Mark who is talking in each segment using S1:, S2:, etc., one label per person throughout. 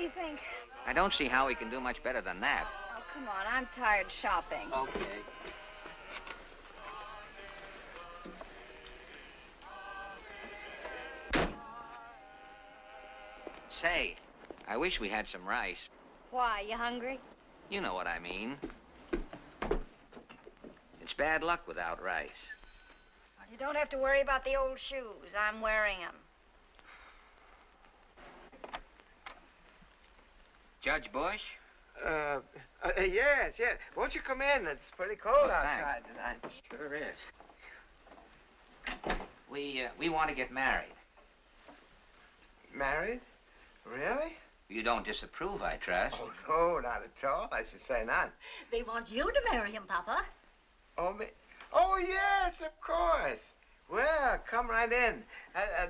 S1: you think?
S2: I don't see how we can do much better than that.
S1: Oh, come on. I'm tired shopping.
S2: Okay. Say, I wish we had some rice.
S1: Why? You hungry?
S2: You know what I mean. It's bad luck without rice.
S1: Well, you don't have to worry about the old shoes. I'm wearing them.
S2: Judge Bush?
S3: Yes. Won't you come in? It's pretty cold outside tonight.
S2: Sure is. We want to get married.
S3: Married? Really?
S2: You don't disapprove, I trust.
S3: Oh, no, not at all. I should say not.
S4: They want you to marry him, Papa.
S3: Oh, me? Oh, yes, of course. Well, come right in.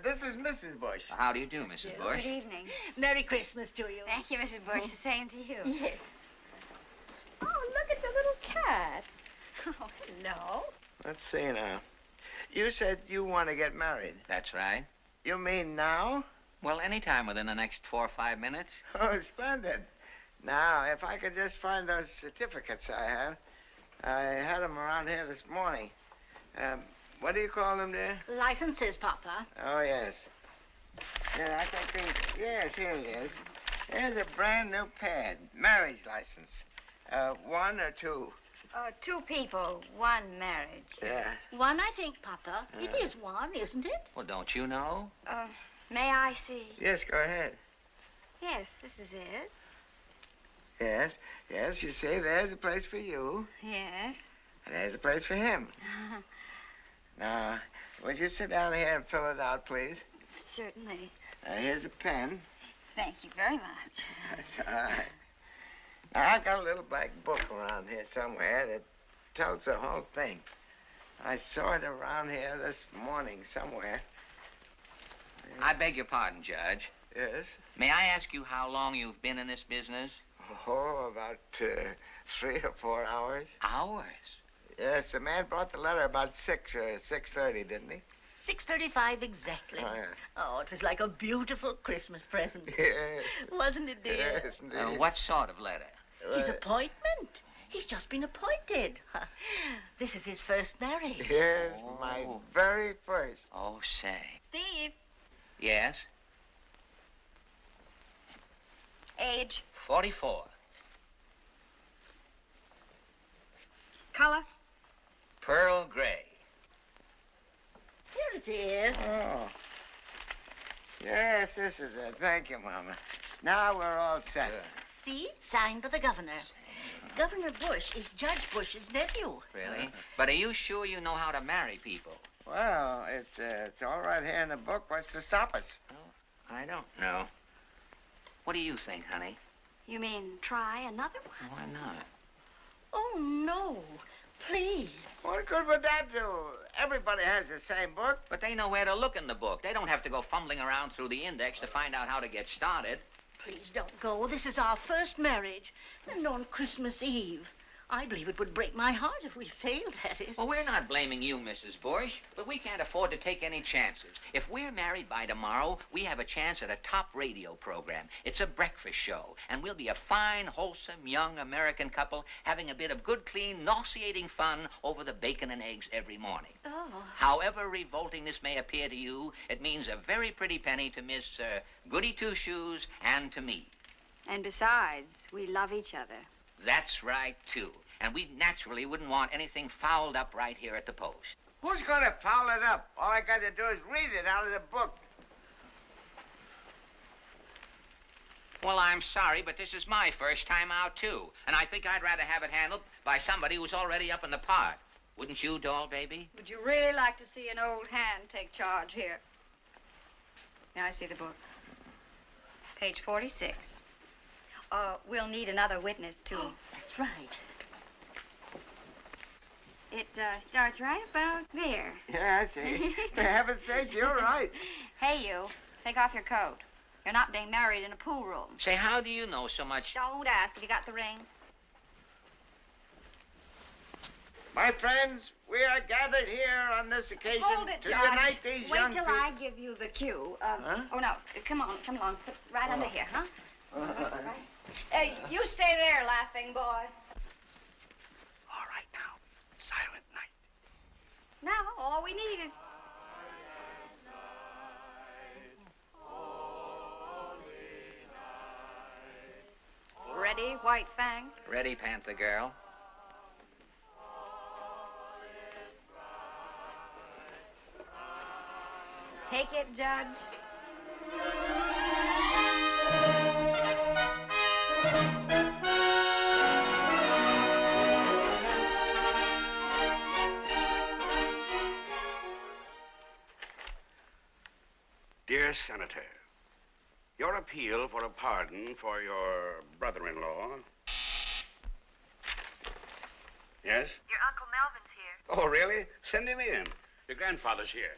S3: This is Mrs. Bush.
S2: How do you do, Mrs. Bush?
S1: Good evening.
S4: Merry Christmas to you.
S1: Thank you, Mrs. Bush. The same to you.
S4: Yes.
S1: Oh, look at the little cat. Oh, hello.
S3: Let's see now. You said you want to get married.
S2: That's right.
S3: You mean now?
S2: Well, anytime within the next 4 or 5 minutes.
S3: Oh, splendid. Now, if I could just find those certificates I have. I had them around here this morning. What do you call them, dear?
S4: Licenses, Papa.
S3: Oh, yes. Yeah, I think these... Yes, here it is. Here's a brand new pad. Marriage license. 1 or 2?
S1: 2 people, 1 marriage.
S3: Yeah.
S4: 1, I think, Papa. It is 1, isn't it?
S2: Well, don't you know?
S1: May I see?
S3: Yes, go ahead.
S1: Yes, this is it.
S3: Yes, you see, there's a place for you.
S1: Yes.
S3: And there's a place for him. Now, would you sit down here and fill it out, please?
S1: Certainly.
S3: Here's a pen.
S1: Thank you very much.
S3: That's all right. Now, I've got a little black book around here somewhere that tells the whole thing. I saw it around here this morning somewhere.
S2: I beg your pardon, Judge.
S3: Yes?
S2: May I ask you how long you've been in this business?
S3: Oh, about 3 or 4 hours.
S2: Hours?
S3: Yes, the man brought the letter about 6 or 6:30, didn't he?
S4: 6:35 exactly.
S3: Oh, yeah.
S4: Oh, it was like a beautiful Christmas present.
S3: Yes.
S4: Wasn't it, dear?
S3: Yes, indeed.
S2: What sort of letter?
S4: His appointment. He's just been appointed. This is his first marriage.
S3: Yes, my very first.
S2: Oh, say.
S1: Steve.
S2: Yes?
S1: Age.
S2: 44.
S1: Color.
S2: Pearl gray.
S4: Here it is.
S3: Oh. Yes, this is it. Thank you, Mama. Now we're all set.
S2: Good.
S4: See? Signed by the governor. Governor Bush is Judge Bush's nephew.
S2: Really? But are you sure you know how to marry people?
S3: Well, it's all right here in the book. What's to stop us?
S2: Oh, I don't know. What do you think, honey?
S1: You mean try another one?
S2: Why not?
S4: Oh, no. Please.
S3: What good would that do? Everybody has the same book.
S2: But they know where to look in the book. They don't have to go fumbling around through the index to find out how to get started.
S4: Please don't go. This is our first marriage. And on Christmas Eve. I believe it would break my heart if we failed at it.
S2: Well, we're not blaming you, Mrs. Bush, but we can't afford to take any chances. If we're married by tomorrow, we have a chance at a top radio program. It's a breakfast show, and we'll be a fine, wholesome, young American couple having a bit of good, clean, nauseating fun over the bacon and eggs every morning.
S4: Oh.
S2: However revolting this may appear to you, it means a very pretty penny to Miss Goody Two-Shoes and to me.
S1: And besides, we love each other.
S2: That's right, too. And we naturally wouldn't want anything fouled up right here at the post.
S3: Who's going to foul it up? All I got to do is read it out of the book.
S2: Well, I'm sorry, but this is my first time out, too. And I think I'd rather have it handled by somebody who's already up in the part. Wouldn't you, doll baby?
S1: Would you really like to see an old hand take charge here? May I see the book? Page 46. We'll need another witness, too.
S4: Oh, that's right.
S1: It starts right about there.
S3: Yeah, I see. For heaven's sake, you're right.
S1: Hey, you. Take off your coat. You're not being married in a pool room.
S2: Say, how do you know so much?
S1: Don't ask. Have you got the ring?
S3: My friends, we are gathered here on this occasion
S1: Hold it,
S3: to
S1: George.
S3: unite these young
S1: Wait till
S3: people.
S1: I give you the cue.
S3: Huh?
S1: Oh, no. Come on. Come along. Put it right under here, huh? Hey, you stay there, laughing boy.
S5: All right, now. Silent night.
S1: Now, all we need is... Ready, White Fang?
S2: Ready, Panther Girl.
S1: Take it, Judge.
S5: Dear Senator, your appeal for a pardon for your brother-in-law. Yes?
S6: Your Uncle Melvin's here.
S5: Oh, really? Send him in. Your grandfather's here.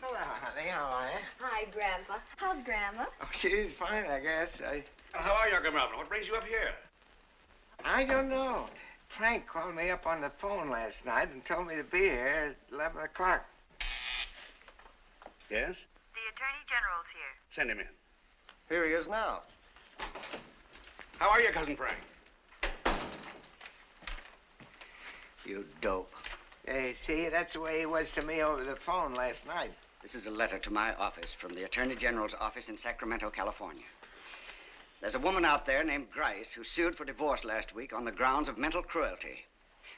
S3: Hello, honey. How are you?
S1: Hi, Grandpa. How's Grandma?
S3: Oh, she's fine, I guess.
S5: How are you, Uncle Melvin? What brings you up here?
S3: I don't know. Frank called me up on the phone last night and told me to be here at 11 o'clock.
S5: Yes?
S6: The Attorney General's here.
S5: Send him in.
S3: Here he is now.
S5: How are you, Cousin Frank?
S7: You dope.
S3: Hey, see, that's the way he was to me over the phone last night.
S7: This is a letter to my office from the Attorney General's office in Sacramento, California. There's a woman out there named Grice who sued for divorce last week on the grounds of mental cruelty.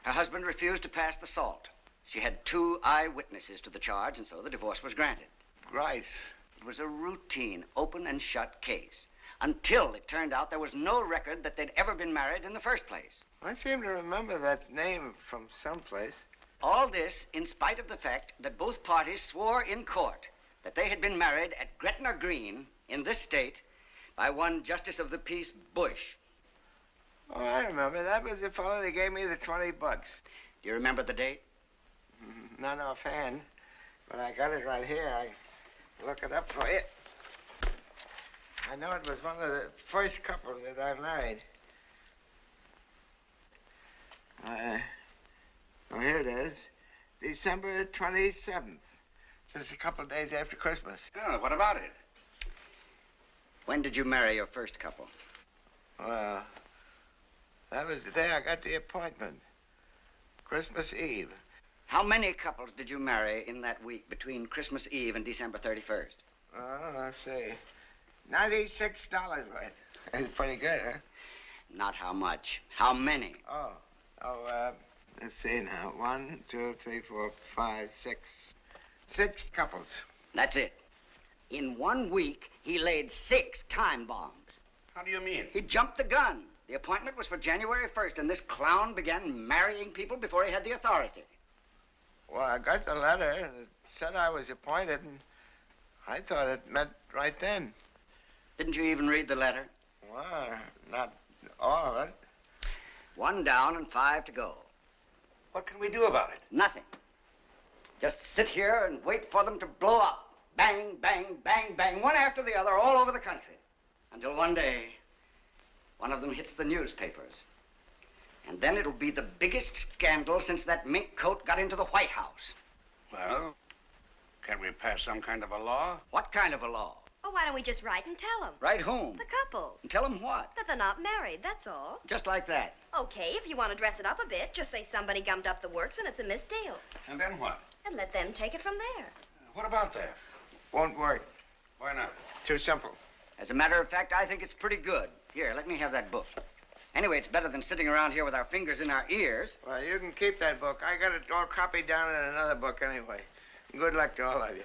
S7: Her husband refused to pass the salt. She had 2 eyewitnesses to the charge, and so the divorce was granted.
S3: Grice.
S7: It was a routine, open and shut case, until it turned out there was no record that they'd ever been married in the first place.
S3: I seem to remember that name from someplace.
S7: All this in spite of the fact that both parties swore in court that they had been married at Gretna Green in this state by one Justice of the Peace Bush.
S3: Oh, I remember. That was the fellow that gave me the $20.
S7: Do you remember the date?
S3: Not offhand, but I got it right here. I look it up for you. I know it was one of the first couples that I married. Oh, here it is. December 27th. Just a couple of days after Christmas.
S5: Oh, what about it?
S7: When did you marry your first couple?
S3: Well, that was the day I got the appointment. Christmas Eve.
S7: How many couples did you marry in that week between Christmas Eve and December 31st?
S3: Oh, let's see. $96 worth. That's pretty good, huh?
S7: Not how much. How many?
S3: Let's see now. 1, 2, 3, 4, 5, 6. 6 couples.
S7: That's it. In 1 week, he laid 6 time bombs.
S5: How do you mean?
S7: He jumped the gun. The appointment was for January 1st, and this clown began marrying people before he had the authority.
S3: Well, I got the letter, and it said I was appointed, and I thought it meant right then.
S7: Didn't you even read the letter?
S3: Well, not all of it.
S7: 1 down and 5 to go.
S5: What can we do about it?
S7: Nothing. Just sit here and wait for them to blow up. Bang, bang, bang, bang, one after the other all over the country. Until one day, one of them hits the newspapers. And then it'll be the biggest scandal since that mink coat got into the White House.
S5: Well, can we pass some kind of a law?
S7: What kind of a law?
S8: Oh, why don't we just write and tell them?
S7: Write whom?
S8: The couples.
S7: And tell them what?
S8: That they're not married, that's all.
S7: Just like that.
S8: Okay, if you want to dress it up a bit, just say somebody gummed up the works and it's a misdeal.
S5: And then what?
S8: And let them take it from there.
S5: What about that?
S3: Won't work.
S5: Why not?
S3: Too simple.
S7: As a matter of fact, I think it's pretty good. Here, let me have that book. Anyway, it's better than sitting around here with our fingers in our ears.
S3: Well, you can keep that book. I got it all copied down in another book anyway. Good luck to all of you.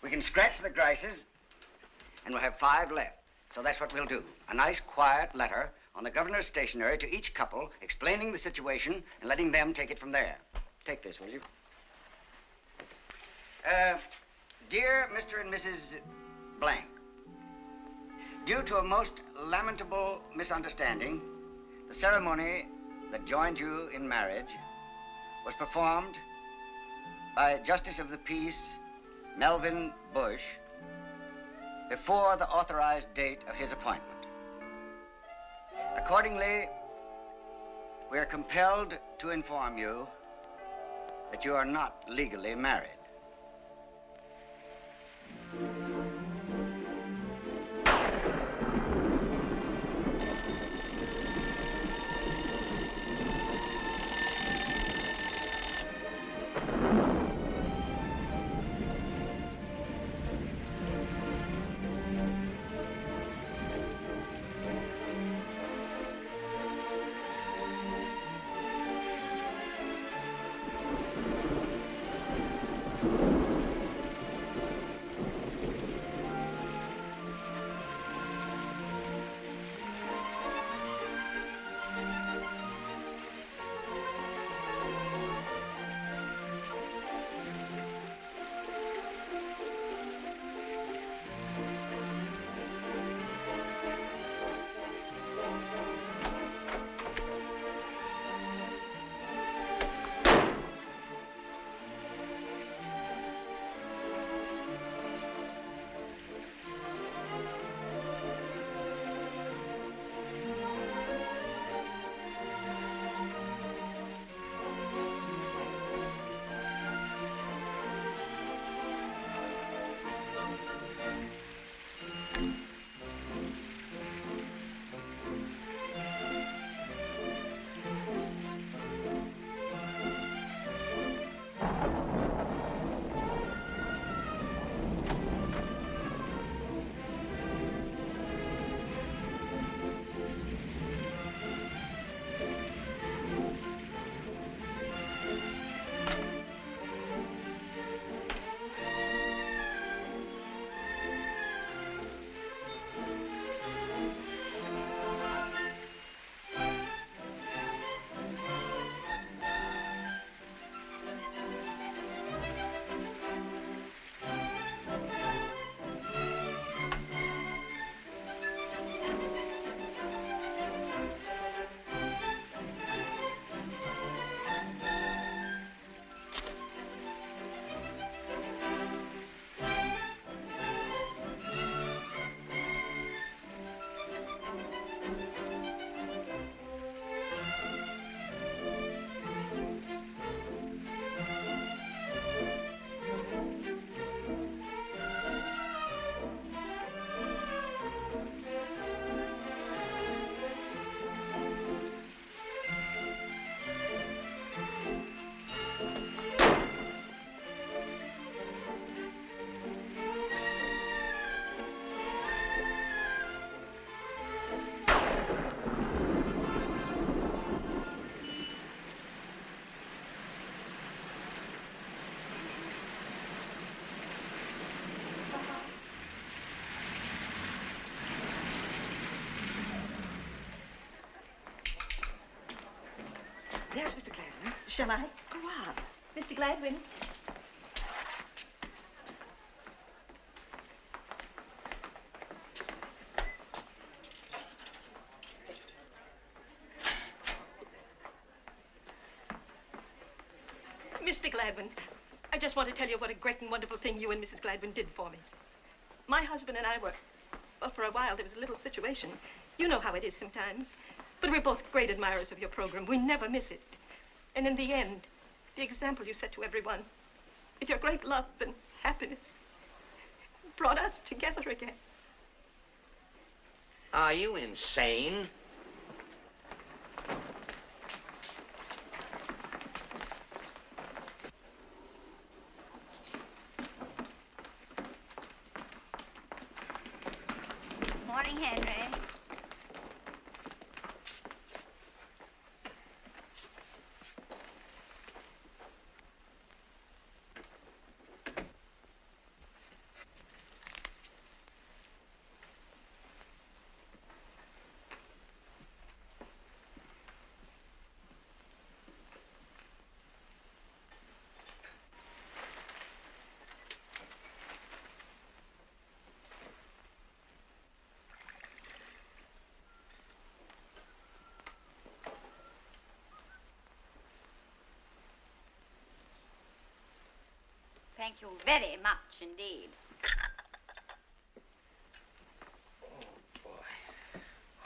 S7: We can scratch the Grices, and we'll have 5 left. So that's what we'll do. A nice, quiet letter on the governor's stationery to each couple, explaining the situation and letting them take it from there. Take this, will you? Dear Mr. and Mrs. Blank, due to a most lamentable misunderstanding, the ceremony that joined you in marriage was performed by Justice of the Peace Melvin Bush before the authorized date of his appointment. Accordingly, we are compelled to inform you that you are not legally married.
S9: There's Mr. Gladwin.
S4: Shall I?
S9: Go on. Mr. Gladwin. Mr. Gladwin, I just want to tell you what a great and wonderful thing you and Mrs. Gladwin did for me. My husband and I were, well, for a while there was a little situation. You know how it is sometimes. But we're both great admirers of your program. We never miss it. And in the end, the example you set to everyone, with your great love and happiness, brought us together again.
S2: Are you insane?
S1: Morning, Henry. Thank you very much indeed.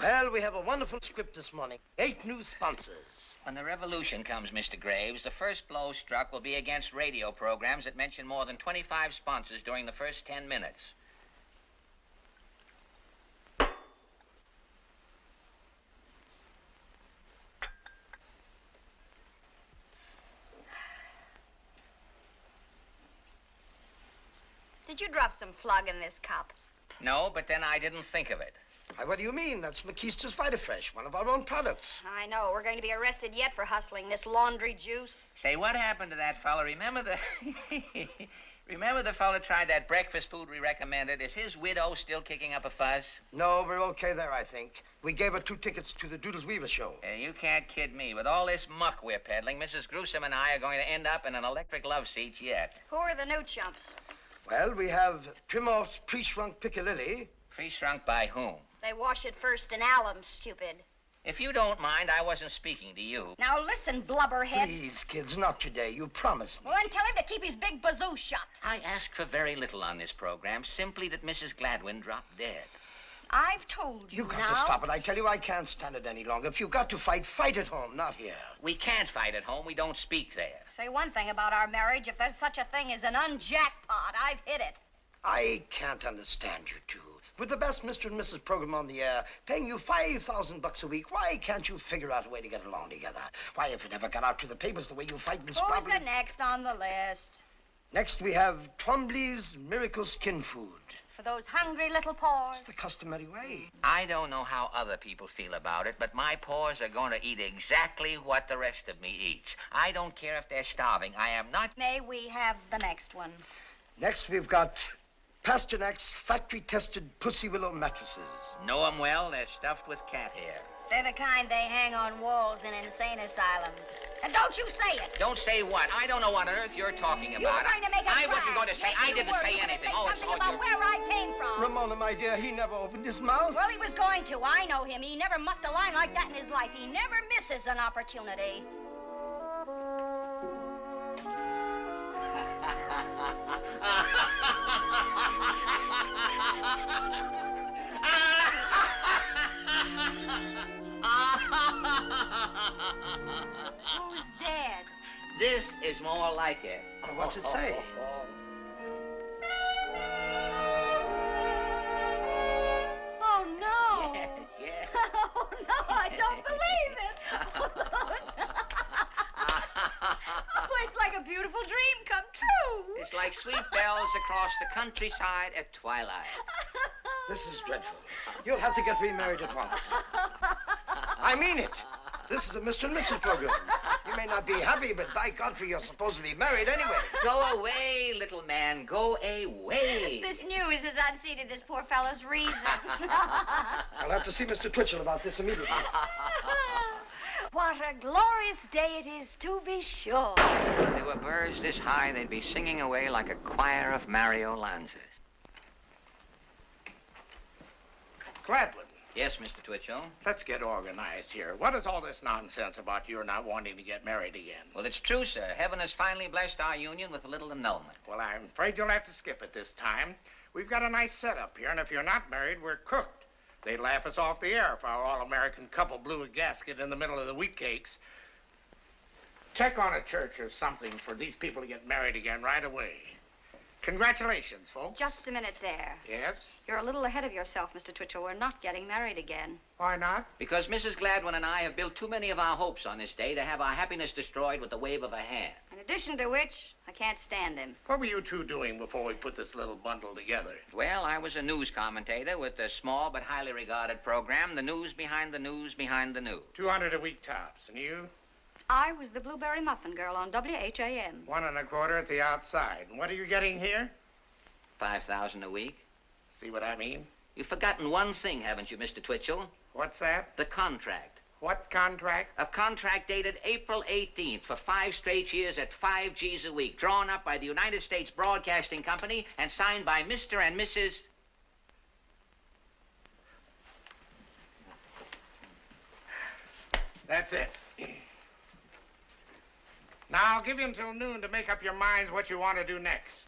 S10: Well, we have a wonderful script this morning. 8 new sponsors.
S2: When the revolution comes, Mr. Graves, the first blow struck will be against radio programs that mention more than 25 sponsors during the first 10 minutes.
S1: Did you drop some flug in this cup?
S2: No, but then I didn't think of it.
S10: Why, what do you mean? That's McKeister's Vitafresh, one of our own products.
S1: I know. We're going to be arrested yet for hustling this laundry juice.
S2: Say, what happened to that fella? Remember the... Remember the fella tried that breakfast food we recommended? Is his widow still kicking up a fuss?
S10: No, we're okay there, I think. We gave her 2 tickets to the Doodles Weaver show.
S2: You can't kid me. With all this muck we're peddling, Mrs. Gruesome and I are going to end up in an electric love seats yet.
S1: Who are the new chumps?
S10: Well, we have Trimoff's pre-shrunk Piccalilli.
S2: Pre-shrunk by whom?
S1: They wash it first in alum, stupid.
S2: If you don't mind, I wasn't speaking to you.
S1: Now listen, blubberhead.
S10: Please, kids, not today. You promised me.
S1: Well, then tell him to keep his big bazoo shut.
S2: I asked for very little on this program, simply that Mrs. Gladwin dropped dead.
S1: I've told you
S10: You got
S1: now.
S10: to stop it. I tell you, I can't stand it any longer. If you've got to fight, fight at home, not here.
S2: We can't fight at home. We don't speak there.
S1: Say one thing about our marriage. If there's such a thing as an unjackpot, I've hit it.
S10: I can't understand you two. With the best Mr. and Mrs. program on the air, paying you $5,000 a week, why can't you figure out a way to get along together? Why, if it ever got out to the papers the way you fight this problem...
S1: Who's the next on the list?
S10: Next, we have Twombly's Miracle Skin Food.
S1: For those hungry little paws.
S10: It's the customary way.
S2: I don't know how other people feel about it, but my paws are going to eat exactly what the rest of me eats. I don't care if they're starving. I am not...
S1: May we have the next one?
S10: Next, we've got Pasternak's factory-tested Pussy Willow mattresses.
S2: Know 'em well. They're stuffed with cat hair.
S1: They're the kind they hang on walls in insane asylums. And don't you say it.
S2: Don't say what? I don't know what on earth you're talking
S1: You were
S2: about.
S1: going to make a
S2: I
S1: crash.
S2: wasn't going to say.
S1: Yes,
S2: I
S1: you
S2: didn't
S1: were.
S2: say
S1: You were
S2: anything.
S1: Gonna say something about where I came from.
S10: Ramona, my dear, he never opened his mouth.
S1: Well, he was going to. I know him. He never muffed a line like that in his life. He never misses an opportunity. Who's dead?
S2: This is more like it.
S10: Oh, what's it say?
S1: Oh, no.
S2: Yes, yes.
S1: Oh, no, I don't believe it. Oh, it's like a beautiful dream come true.
S2: It's like sweet bells across the countryside at twilight.
S10: This is dreadful. You'll have to get remarried at once. I mean it. This is a Mr. and Mrs. program. You may not be happy, but by Godfrey, you're supposed to be married anyway.
S2: Go away, little man. Go away.
S1: This news has unseated this poor fellow's reason.
S10: I'll have to see Mr. Twitchell about this immediately.
S1: What a glorious day it is, to be sure.
S2: If there were birds this high, they'd be singing away like a choir of Mario Lanzas.
S10: Gladwin,
S2: Yes, Mr. Twitchell?
S10: let's get organized here. What is all this nonsense about you not wanting to get married again?
S2: Well, it's true, sir. Heaven has finally blessed our union with a little annulment.
S10: Well, I'm afraid you'll have to skip it this time. We've got a nice setup here, and if you're not married, we're cooked. They'd laugh us off the air if our all-American couple blew a gasket in the middle of the wheat cakes. Check on a church or something for these people to get married again right away. Congratulations, folks.
S1: Just a minute there.
S10: Yes?
S1: You're a little ahead of yourself, Mr. Twitchell. We're not getting married again.
S10: Why not?
S2: Because Mrs. Gladwin and I have built too many of our hopes on this day to have our happiness destroyed with the wave of a hand.
S1: In addition to which, I can't stand him.
S10: What were you two doing before we put this little bundle together?
S2: Well, I was a news commentator with a small but highly regarded program, The News Behind the News Behind the News.
S10: 200 a week tops. And you?
S1: I was the Blueberry Muffin Girl on WHAM.
S10: 1 1/4 at the outside. And what are you getting here?
S2: 5,000 a week.
S10: See what I mean?
S2: You've forgotten one thing, haven't you, Mr. Twitchell?
S10: What's that?
S2: The contract.
S10: What contract?
S2: A contract dated April 18th for 5 straight years at 5 G's a week, drawn up by the United States Broadcasting Company and signed by Mr. and Mrs.
S10: That's it. Now, I'll give you until noon to make up your minds what you want to do next.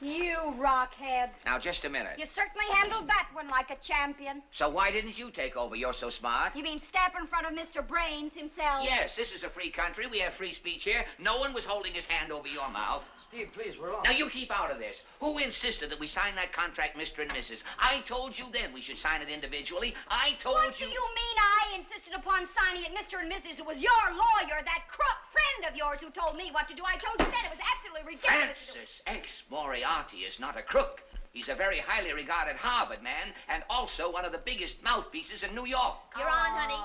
S1: You rockhead.
S2: Now, just a minute.
S1: You certainly handled that one like a champion.
S2: So why didn't you take over? You're so smart.
S1: You mean step in front of Mr. Brains himself?
S2: Yes, this is a free country. We have free speech here. No one was holding his hand over your mouth.
S10: Steve, please, we're on.
S2: Now, you keep out of this. Who insisted that we sign that contract, Mr. and Mrs.? I told you then we should sign it individually. I told
S1: What do you mean I insisted upon signing it, Mr. and Mrs.? It was your lawyer, that crook friend of yours, who told me what to do. I told you then it was absolutely ridiculous.
S2: Francis X. Moriarty is not a crook. He's a very highly regarded Harvard man and also one of the biggest mouthpieces in New York.
S8: You're on, honey.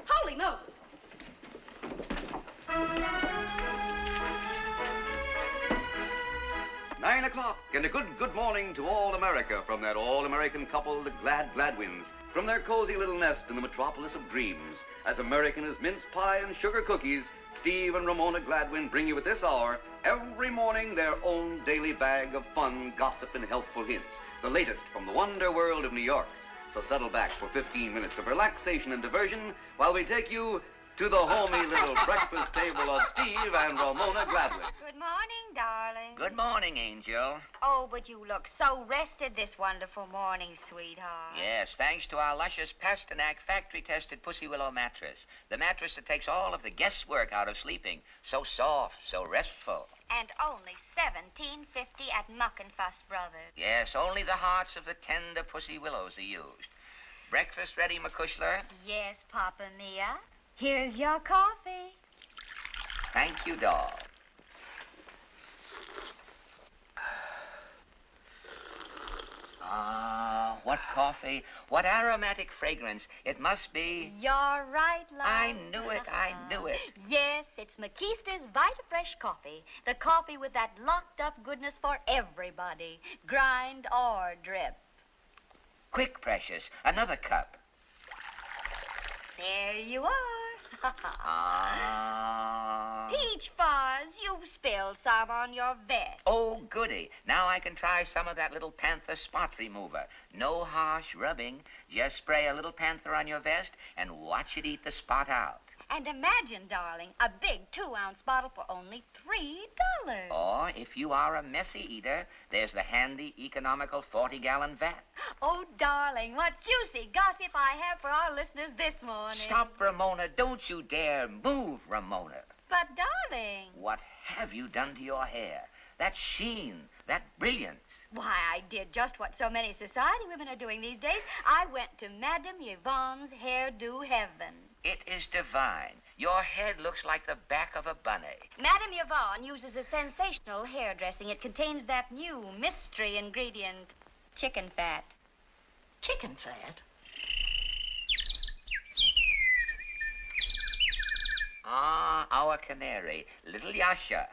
S1: Holy Moses.
S11: 9 o'clock, and a good morning to all America from that all-American couple, the Gladwins, from their cozy little nest in the metropolis of dreams. As American as mince pie and sugar cookies, Steve and Ramona Gladwin bring you at this hour, every morning, their own daily bag of fun, gossip, and helpful hints. The latest from the wonder world of New York. So settle back for 15 minutes of relaxation and diversion while we take you to the homey little breakfast table of Steve and Ramona Gladwin.
S12: Good morning, darling.
S2: Good morning, Angel.
S12: Oh, but you look so rested this wonderful morning, sweetheart.
S2: Yes, thanks to our luscious Pasternak factory-tested Pussy Willow mattress. The mattress that takes all of the guesswork out of sleeping. So soft, so restful.
S12: And only $17.50 at Muck and Fuss Brothers.
S2: Yes, only the hearts of the tender Pussy Willows are used. Breakfast ready, McCushler?
S12: Yes, Papa Mia. Here's your coffee.
S2: Thank you, dog. Ah, what coffee, what aromatic fragrance. It must be...
S12: You're right, love.
S2: I knew it, I knew it.
S12: Yes, it's Makista's Vita-Fresh coffee. The coffee with that locked-up goodness for everybody. Grind or drip.
S2: Quick, precious, another cup.
S12: There you are.
S2: Ah.
S12: Peach Fuzz, you've spilled some on your vest.
S2: Oh, goody. Now I can try some of that little Panther spot remover. No harsh rubbing. Just spray a little Panther on your vest and watch it eat the spot out.
S12: And imagine, darling, a big 2-ounce bottle for only $3.
S2: Or, if you are a messy eater, there's the handy, economical 40-gallon vat.
S12: Oh, darling, what juicy gossip I have for our listeners this morning.
S2: Stop, Ramona. Don't you dare move, Ramona.
S12: But, darling...
S2: What have you done to your hair? That sheen, that brilliance.
S12: Why, I did just what so many society women are doing these days. I went to Madame Yvonne's hairdo heaven.
S2: It is divine. Your head looks like the back of a bunny.
S12: Madame Yvonne uses a sensational hairdressing. It contains that new mystery ingredient, chicken fat.
S4: Chicken fat?
S2: Ah, our canary, little Yasha.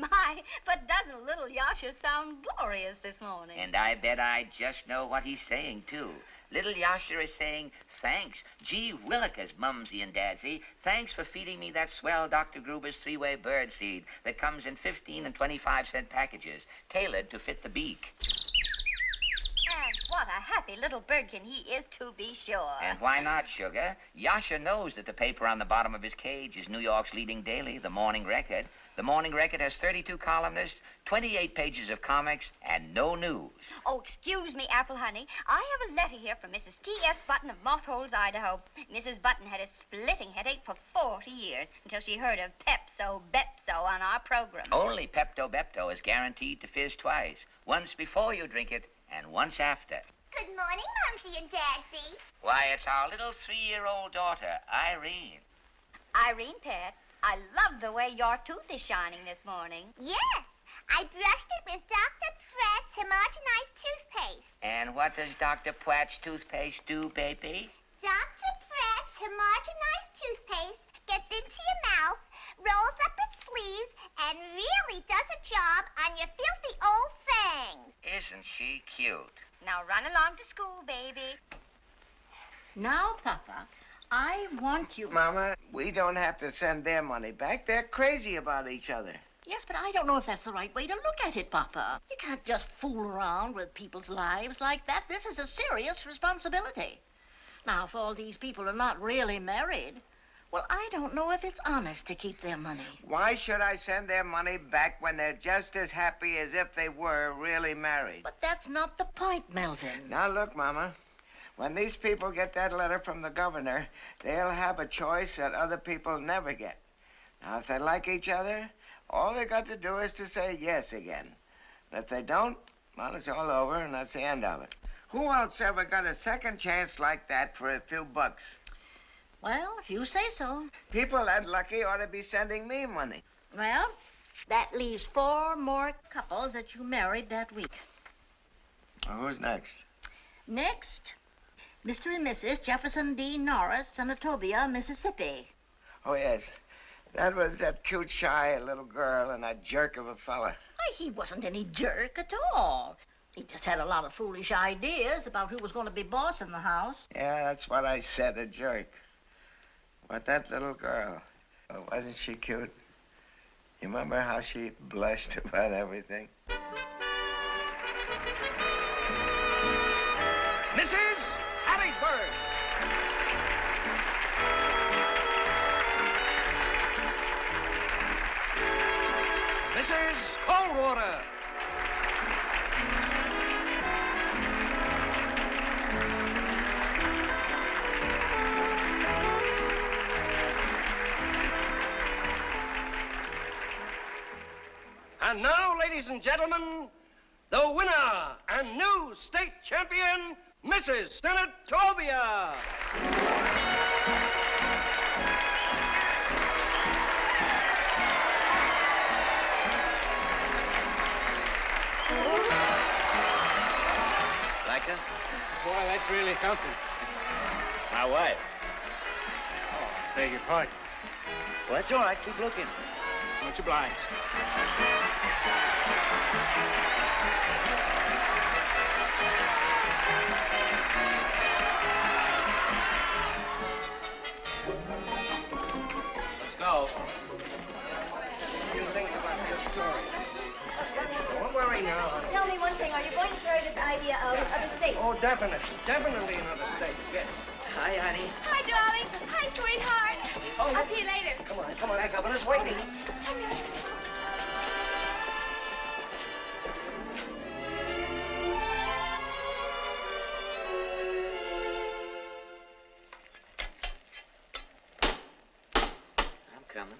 S12: My, but doesn't little Yasha sound glorious this morning?
S2: And I bet I just know what he's saying, too. Little Yasha is saying, thanks. Gee willikers, Mumsy and Dadsy. Thanks for feeding me that swell Dr. Gruber's three-way bird seed that comes in 15 and 25-cent packages, tailored to fit the beak.
S12: And what a happy little birdkin he is, to be sure.
S2: And why not, Sugar? Yasha knows that the paper on the bottom of his cage is New York's leading daily, the Morning Record. The Morning Record has 32 columnists, 28 pages of comics, and no news.
S12: Oh, excuse me, Apple Honey. I have a letter here from Mrs. T.S. Button of Mothholes, Idaho. Mrs. Button had a splitting headache for 40 years until she heard of Pepso-Bepso on our program.
S2: Only Pepto-Bepto is guaranteed to fizz twice. Once before you drink it, and once after.
S13: Good morning, Mumsy and Dadsy.
S2: Why, it's our little 3-year-old daughter, Irene.
S12: Irene, Pet, I love the way your tooth is shining this morning.
S13: Yes, I brushed it with Dr. Pratt's homogenized toothpaste.
S2: And what does Dr. Pratt's toothpaste do, baby?
S13: Dr. Pratt's homogenized toothpaste gets into your mouth, rolls up its sleeves, and really does a job on your filthy old fangs.
S2: Isn't she cute?
S12: Now run along to school, baby.
S4: Now, Papa, I want you...
S3: Mama, we don't have to send their money back. They're crazy about each other.
S4: Yes, but I don't know if that's the right way to look at it, Papa. You can't just fool around with people's lives like that. This is a serious responsibility. Now, if all these people are not really married, well, I don't know if it's honest to keep their money.
S3: Why should I send their money back when they're just as happy as if they were really married?
S4: But that's not the point, Melvin.
S3: Now, look, Mama. When these people get that letter from the governor, they'll have a choice that other people never get. Now, if they like each other, all they got to do is to say yes again. And if they don't, well, it's all over, and that's the end of it. Who else ever got a second chance like that for a few bucks?
S4: Well, if you say so.
S3: People that lucky ought to be sending me money.
S4: Well, that leaves 4 more couples that you married that week.
S3: Well, who's next?
S4: Next, Mr. and Mrs. Jefferson D. Norris, Senatobia, Mississippi.
S3: Oh, yes. That was that cute, shy little girl and that jerk of a fella.
S4: Why, he wasn't any jerk at all. He just had a lot of foolish ideas about who was going to be boss in the house.
S3: Yeah, that's what I said, a jerk. But that little girl, oh, wasn't she cute? You remember how she blushed about everything?
S10: Mrs. Harrisburg. Mrs. Coldwater. And now, ladies and gentlemen, the winner and new state champion, Mrs. Senatobia.
S2: Like her?
S14: Boy, that's really something.
S2: My wife.
S14: Oh, beg your pardon.
S2: Well, that's all right. Keep looking.
S14: Much obliged.
S10: Let's go. What do you think about this story? Don't worry now.
S8: Tell me one thing. Are you going to carry this idea out of other states?
S10: Oh, definitely. Definitely in other states, yes.
S2: Hi, honey.
S1: Hi, darling. Hi, sweetheart.
S10: Oh,
S1: I'll see you later.
S10: Come on. The governor's waiting.
S2: I'm coming.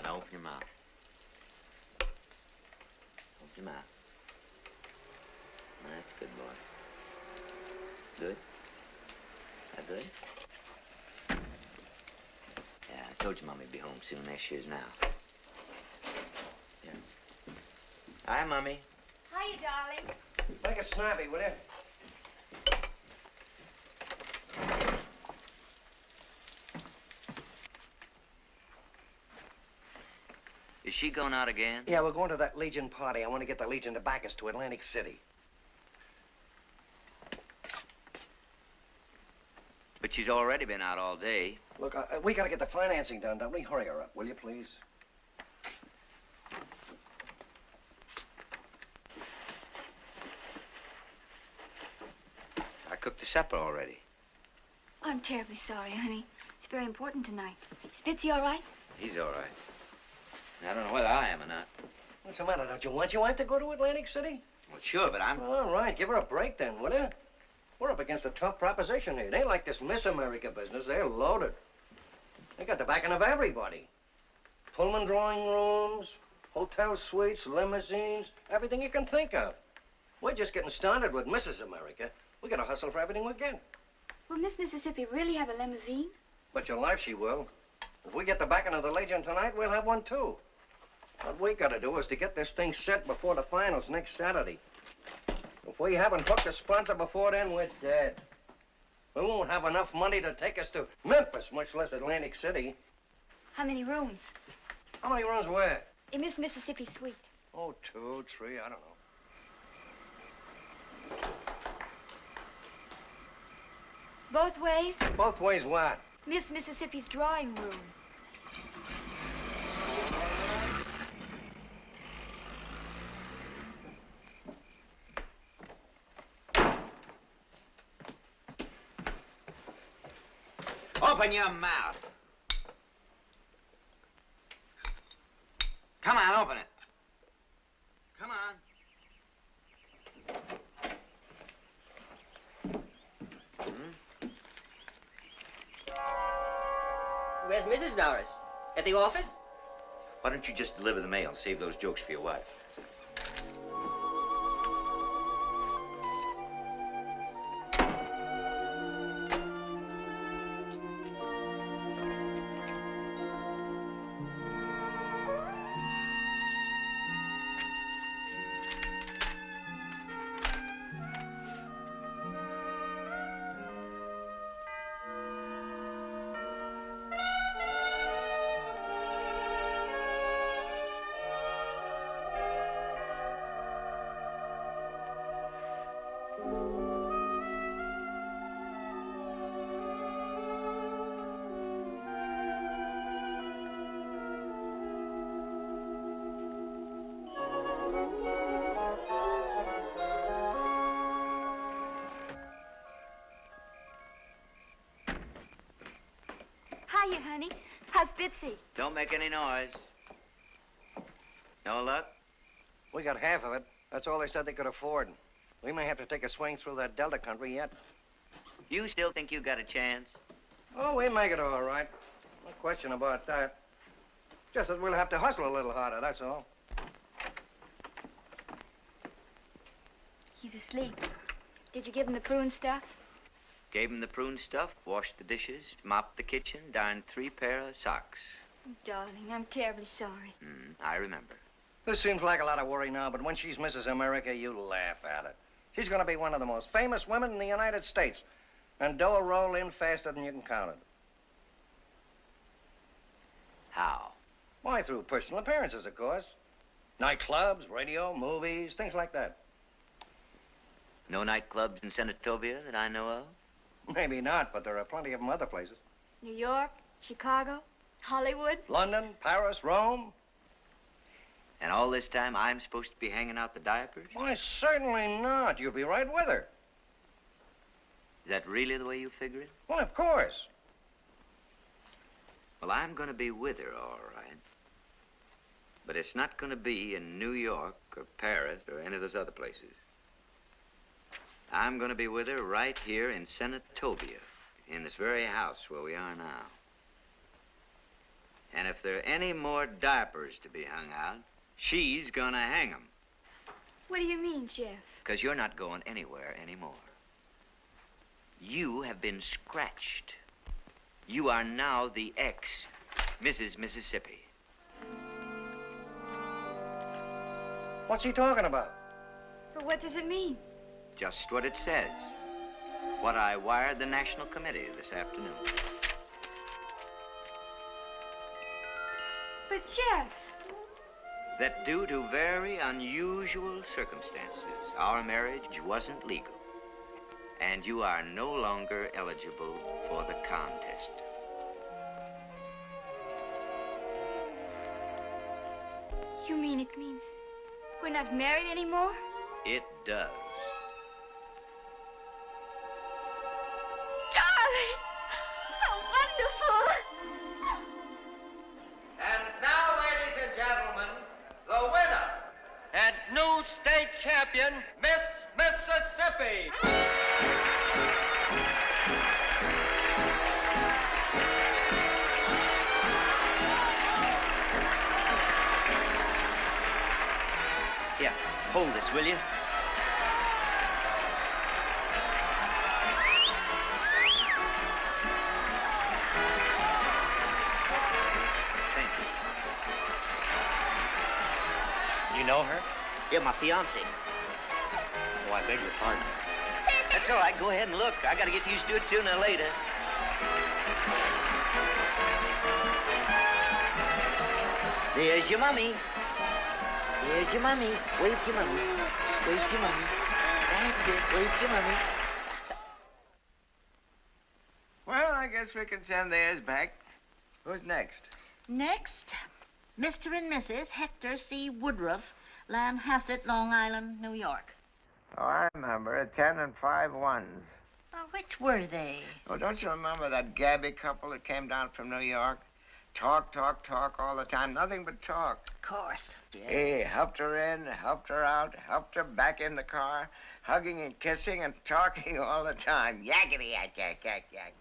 S2: Now, open your mouth. Open your mouth. That's good, boy. Good? That good? Yeah, I told you Mommy'd be home soon. There she is now. Yeah. Hi, Mommy.
S12: Hiya, darling.
S10: Make it snappy, will you?
S2: Is she going out again?
S10: Yeah, we're going to that Legion party. I want to get the Legion to back us to Atlantic City.
S2: But she's already been out all day.
S10: Look, we got to get the financing done, don't we? Hurry her up, will you, please?
S2: I cooked the supper already.
S12: I'm terribly sorry, honey. It's very important tonight. Is Bitsy all right?
S2: He's all right. I don't know whether I am or not.
S10: What's the matter? Don't you want your wife to go to Atlantic City?
S2: Well, sure, but I'm...
S10: All right, give her a break then, will you? We're up against a tough proposition here. It ain't like this Miss America business. They're loaded. They got the backing of everybody. Pullman drawing rooms, hotel suites, limousines, everything you can think of. We're just getting started with Mrs. America. We gotta hustle for everything we get.
S12: Will Miss Mississippi really have a limousine?
S10: Bet your life she will. If we get the backing of the Legion tonight, we'll have one too. What we gotta do is to get this thing set before the finals next Saturday. If we haven't hooked a sponsor before then, we're dead. We won't have enough money to take us to Memphis, much less Atlantic City.
S12: How many rooms?
S10: How many rooms where?
S12: In Miss Mississippi's suite.
S10: Oh, 2, 3, I don't know.
S12: Both ways?
S10: Both ways what?
S12: Miss Mississippi's drawing room.
S2: Open your mouth. Come on, open it. Come on.
S15: Where's Mrs. Norris? At the office?
S2: Why don't you just deliver the mail? Save those jokes for your wife.
S12: Hiya, honey. How's Bitsy?
S2: Don't make any noise. No luck?
S10: We got half of it. That's all they said they could afford. We may have to take a swing through that Delta country yet.
S2: You still think you got a chance?
S10: Oh, we'll make it all right. No question about that. Just that we'll have to hustle a little harder, that's all.
S12: He's asleep. Did you give him the prune stuff?
S2: Gave him the prune stuff, washed the dishes, mopped the kitchen, darned 3 pair of socks.
S12: Oh, darling, I'm terribly sorry.
S2: I remember.
S10: This seems like a lot of worry now, but when she's Mrs. America, you laugh at it. She's going to be one of the most famous women in the United States. And dough will roll in faster than you can count it.
S2: How?
S10: Why, through personal appearances, of course. Nightclubs, radio, movies, things like that.
S2: No nightclubs in Senatobia that I know of?
S10: Maybe not, but there are plenty of them other places.
S12: New York, Chicago, Hollywood.
S10: London, Paris, Rome.
S2: And all this time I'm supposed to be hanging out the diapers?
S10: Why, certainly not. You'll be right with her.
S2: Is that really the way you figure it?
S10: Well, of course.
S2: Well, I'm going to be with her, all right. But it's not going to be in New York or Paris or any of those other places. I'm going to be with her right here in Senatobia, in this very house where we are now. And if there are any more diapers to be hung out, she's going to hang them.
S12: What do you mean, Jeff?
S2: Because you're not going anywhere anymore. You have been scratched. You are now the ex-Mrs. Mississippi.
S10: What's he talking about?
S1: But what does it mean?
S2: Just what it says. What I wired the National Committee this afternoon.
S1: But, Jeff...
S2: That due to very unusual circumstances, our marriage wasn't legal. And you are no longer eligible for the contest.
S1: You mean it means we're not married anymore?
S2: It does.
S1: Darling! How wonderful!
S16: And now, ladies and gentlemen, the winner and new state champion, Miss Mississippi.
S2: Here, hold this, will you? Thank you.
S15: You know her?
S2: Yeah, my fiancée.
S15: Oh, I beg your pardon.
S2: That's all right. Go ahead and look. I got to get used to it sooner or later. There's your mummy. There's your mummy. Wave to mummy. Wave to mummy. That's it. Wave to mummy.
S3: Well, I guess we can send theirs back. Who's next?
S4: Next, Mr. and Mrs. Hector C. Woodruff, Lanhasset, Long Island, New York.
S3: Oh, I remember. 10 and 5 ones.
S4: Well, which were they?
S3: Oh, don't you remember that Gabby couple that came down from New York? Talk, talk, talk all the time. Nothing but talk.
S4: Of course. Yes.
S3: He helped her in, helped her out, helped her back in the car, hugging and kissing and talking all the time. Yakety yak, yak, yak, yak.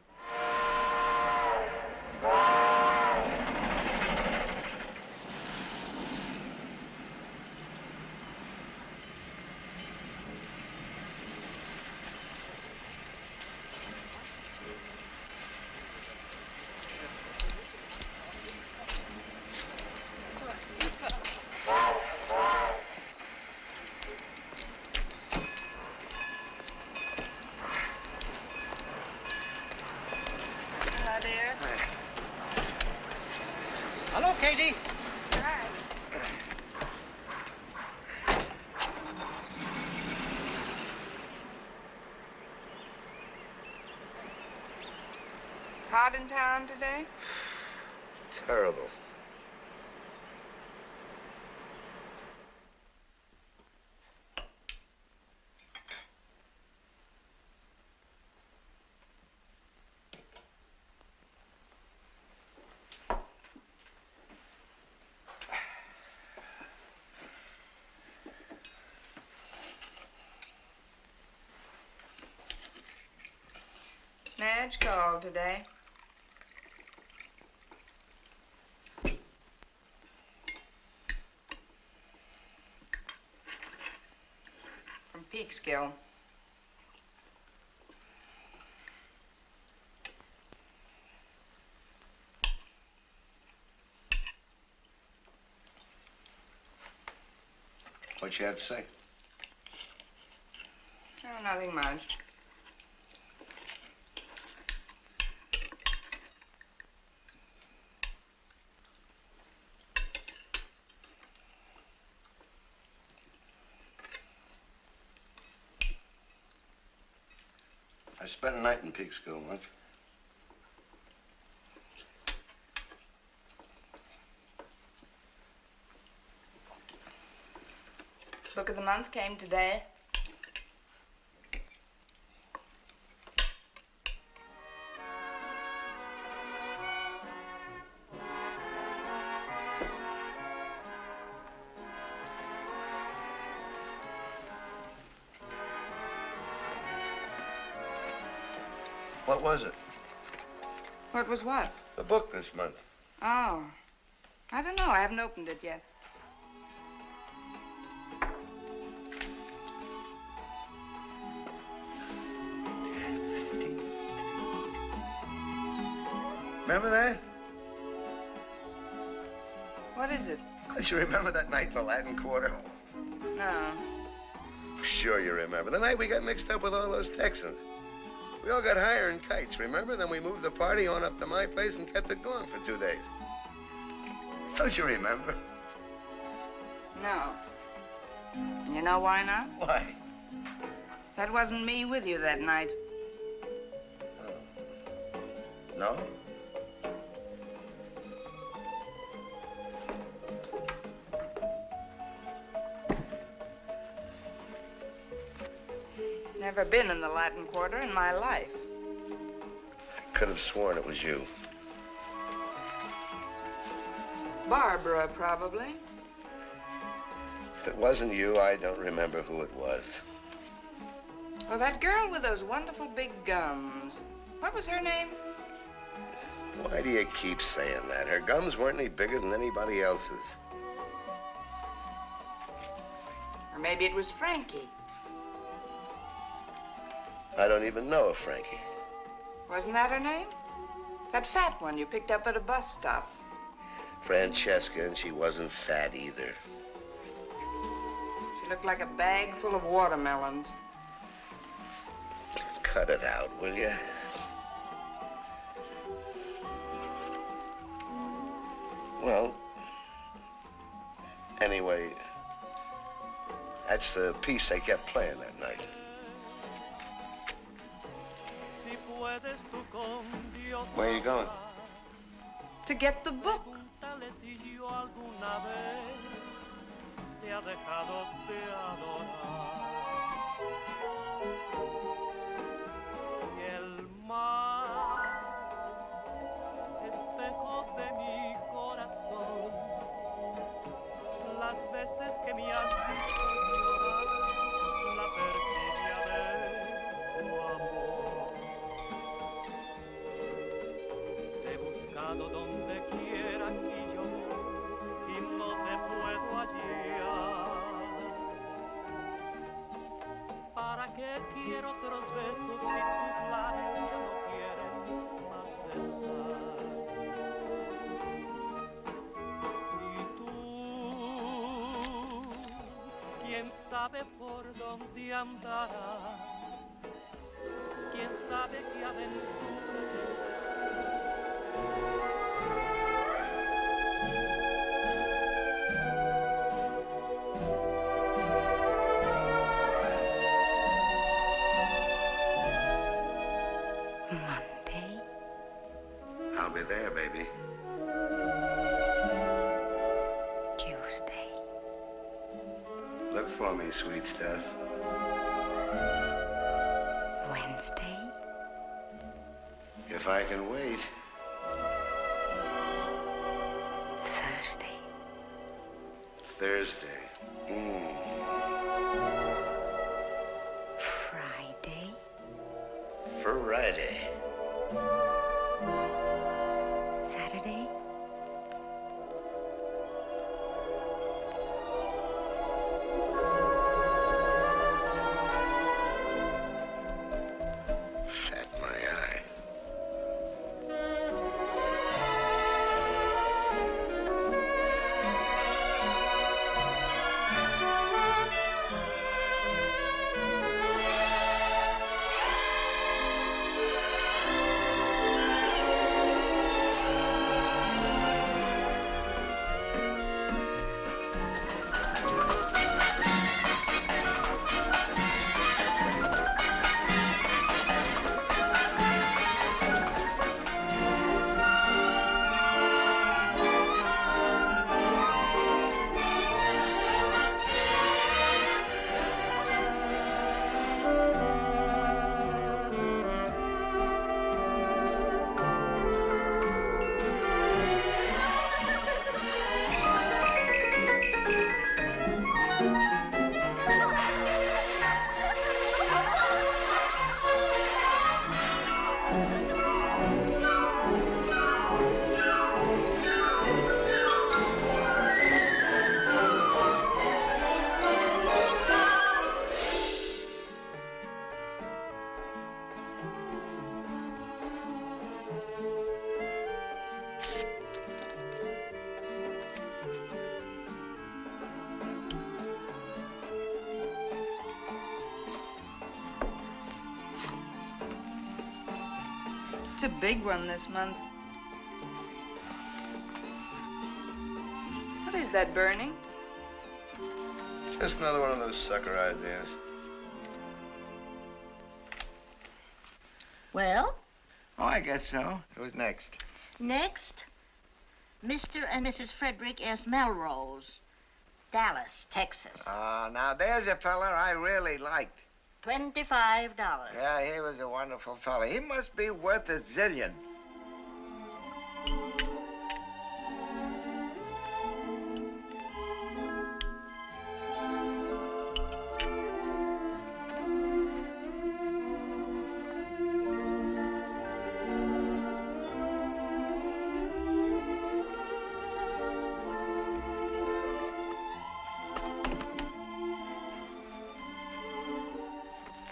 S14: Hello, Katie.
S1: Hi.
S17: Hot in town today?
S5: Terrible.
S17: Madge called today. From Peekskill.
S5: What you have to say?
S17: Oh, nothing much.
S5: I spent a night in Peekskill once.
S17: Book of the month came today.
S5: What was it?
S17: What was what?
S5: The book this month.
S17: Oh. I don't know. I haven't opened it yet.
S5: Remember that?
S17: What is it?
S5: Don't you remember that night in the Latin Quarter?
S17: No.
S18: Sure you remember. The night we got mixed up with all those Texans. We all got higher in kites, remember? Then we moved the party on up to my place and kept it going for 2 days. Don't you remember?
S17: No. You know why not?
S18: Why?
S17: That wasn't me with you that night.
S18: No?
S17: Never been in the Latin Quarter in my life.
S18: I could have sworn it was you.
S17: Barbara, probably.
S18: If it wasn't you, I don't remember who it was.
S17: Oh, that girl with those wonderful big gums. What was her name?
S18: Why do you keep saying that? Her gums weren't any bigger than anybody else's.
S17: Or maybe it was Frankie.
S18: I don't even know a Frankie.
S17: Wasn't that her name? That fat one you picked up at a bus stop.
S18: Francesca, and she wasn't fat either.
S17: She looked like a bag full of watermelons.
S18: Cut it out, will you? Well, anyway, that's the piece they kept playing that night. Where are you going?
S17: To get the book.
S19: Las veces que me has visto llorar, la perfidia de tu amor. Te he buscado donde quiera que yo voy y no te puedo hallar. ¿Para qué quiero otros besos si tus labios ya no quieren más besar? ¿Quién sabe por dónde andará? ¿Quién sabe qué aventura
S17: Monday?
S18: I'll be there, baby.
S17: Tuesday.
S18: Look for me, sweet stuff.
S17: Wednesday.
S18: If I can wait.
S17: Thursday.
S18: Thursday.
S17: Friday.
S18: Friday.
S17: Saturday.
S18: Fat my eye.
S17: It's a big one this month. What is that burning?
S18: Just another one of those sucker ideas.
S4: Well?
S3: Oh, I guess so. Who's next?
S4: Next, Mr. and Mrs. Frederick S. Melrose, Dallas, Texas.
S3: Now there's a fella I really liked.
S4: $25.
S3: Yeah, he was a wonderful fella. He must be worth a zillion.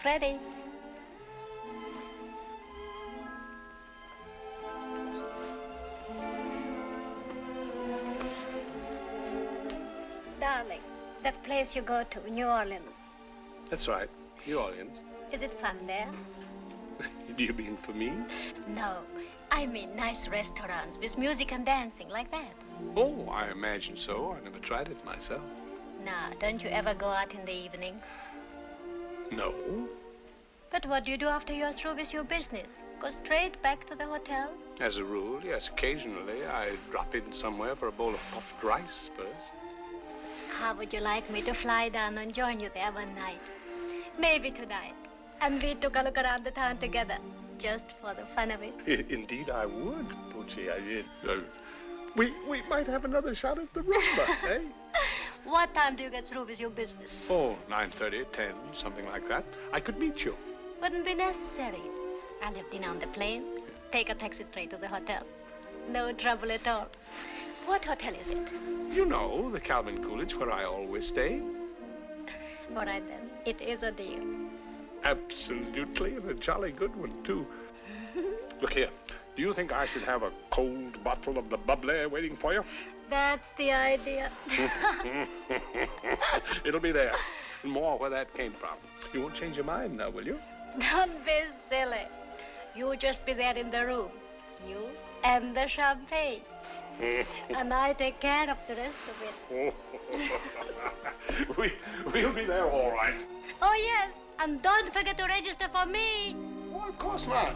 S9: Freddie. Darling, that place you go to, New Orleans.
S20: That's right, New Orleans.
S9: Is it fun there?
S20: Do you mean for me?
S9: No, I mean nice restaurants with music and dancing like that.
S20: Oh, I imagine so. I never tried it myself.
S9: Now, don't you ever go out in the evenings?
S20: No.
S9: But what do you do after you're through with your business? Go straight back to the hotel?
S20: As a rule, yes. Occasionally, I drop in somewhere for a bowl of puffed rice first.
S9: How would you like me to fly down and join you there one night? Maybe tonight. And we took a look around the town together, just for the fun of it.
S20: Indeed, I would, Poochie. We might have another shot at the rumba, eh?
S9: What time do you get through with your business?
S20: Oh, 9:30, 10, something like that. I could meet you.
S9: Wouldn't be necessary. I'll have dinner on the plane, take a taxi straight to the hotel. No trouble at all. What hotel is it?
S20: You know, the Calvin Coolidge where I always stay.
S9: All right, then. It is a deal.
S20: Absolutely, and a jolly good one, too. Look here, do you think I should have a cold bottle of the bubbly waiting for you?
S9: That's the idea.
S20: It'll be there. And more where that came from. You won't change your mind now, will you?
S9: Don't be silly. You just be there in the room. You and the champagne. And I take care of the rest of
S20: it. We'll be there all right.
S9: Oh, yes. And don't forget to register for me.
S20: Oh, of course not.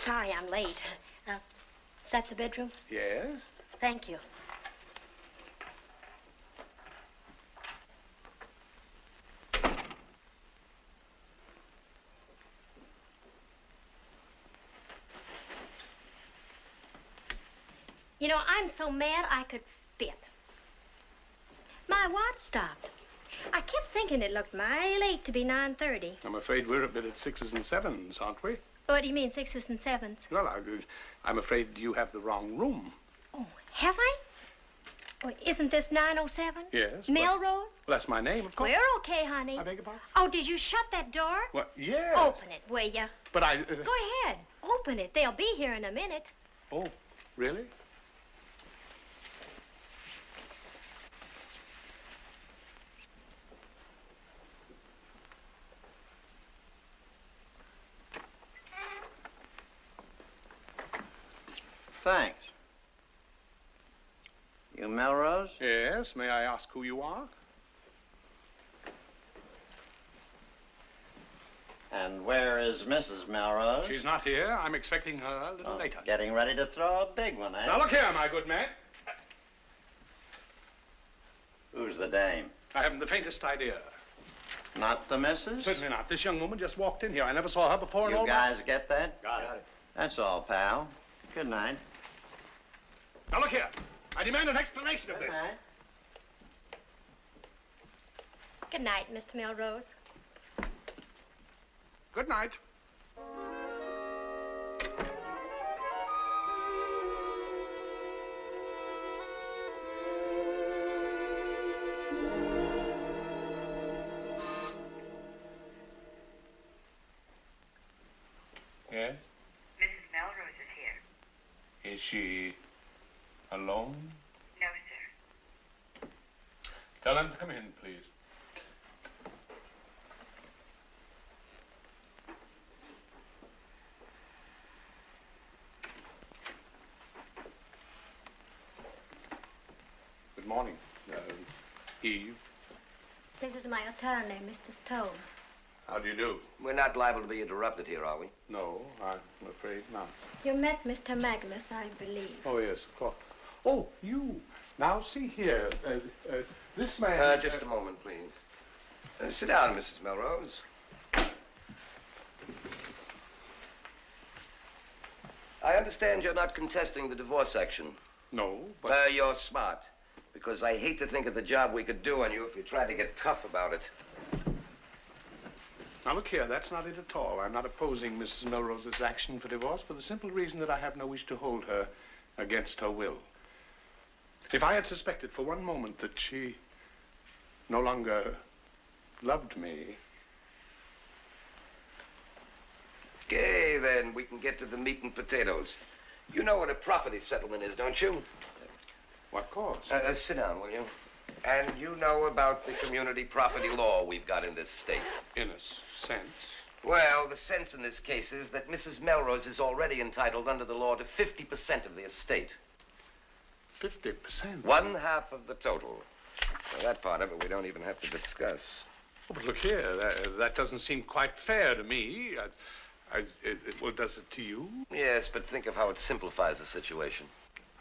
S9: Sorry I'm late. Is that the bedroom?
S20: Yes.
S9: Thank you. You know, I'm so mad I could spit. My watch stopped. I kept thinking it looked mighty late to be 9:30.
S20: I'm afraid we're a bit at 6s and 7s, aren't we?
S9: What do you mean, 6s and 7s?
S20: Well, I'm afraid you have the wrong room.
S9: Oh, have I? Oh, isn't this 907?
S20: Yes.
S9: Melrose?
S20: Well, that's my name, of course.
S9: We're okay, honey.
S20: I beg your pardon?
S9: Oh, did you shut that door?
S20: Well, yes.
S9: Open it, will ya?
S20: But I...
S9: Go ahead. Open it. They'll be here in a minute.
S20: Oh, really?
S21: Thanks. You Melrose?
S20: Yes. May I ask who you are?
S21: And where is Mrs. Melrose?
S20: She's not here. I'm expecting her a little later.
S21: Getting ready to throw a big one, eh?
S20: Now, look here, my good man.
S21: Who's the dame?
S20: I haven't the faintest idea.
S21: Not the missus?
S20: Certainly not. This young woman just walked in here. I never saw her before in all
S21: You guys get that?
S20: Got it.
S21: That's all, pal. Good night.
S20: Now, look here. I demand an explanation of this.
S21: Good night.
S8: Good night, Mr. Melrose.
S20: Good night. Yes?
S6: Mrs. Melrose is here.
S20: Is she alone?
S6: No, sir.
S20: Tell them to come in, please. Good morning, Eve.
S8: This is my attorney, Mr. Stone.
S20: How do you do?
S22: We're not liable to be interrupted here, are we?
S20: No, I'm afraid not.
S8: You met Mr. Magnus, I believe.
S20: Oh, yes, of course. Oh, you. Now, see here. This man...
S22: Just a moment, please. Sit down, Mrs. Melrose. I understand you're not contesting the divorce action.
S20: No, but...
S22: You're smart. Because I hate to think of the job we could do on you if you tried to get tough about it.
S20: Now, look here, that's not it at all. I'm not opposing Mrs. Melrose's action for divorce for the simple reason that I have no wish to hold her against her will. If I had suspected for one moment that she no longer loved me...
S22: Okay, then, we can get to the meat and potatoes. You know what a property settlement is, don't you?
S20: What course?
S22: Sit down, will you? And you know about the community property law we've got in this state.
S20: In a sense.
S22: Well, the sense in this case is that Mrs. Melrose is already entitled under the law to 50% of the estate.
S20: 50%?
S22: 1/2 of the total. Well, that part of it we don't even have to discuss.
S20: Oh, but look here, that doesn't seem quite fair to me. Well, does it to you?
S22: Yes, but think of how it simplifies the situation.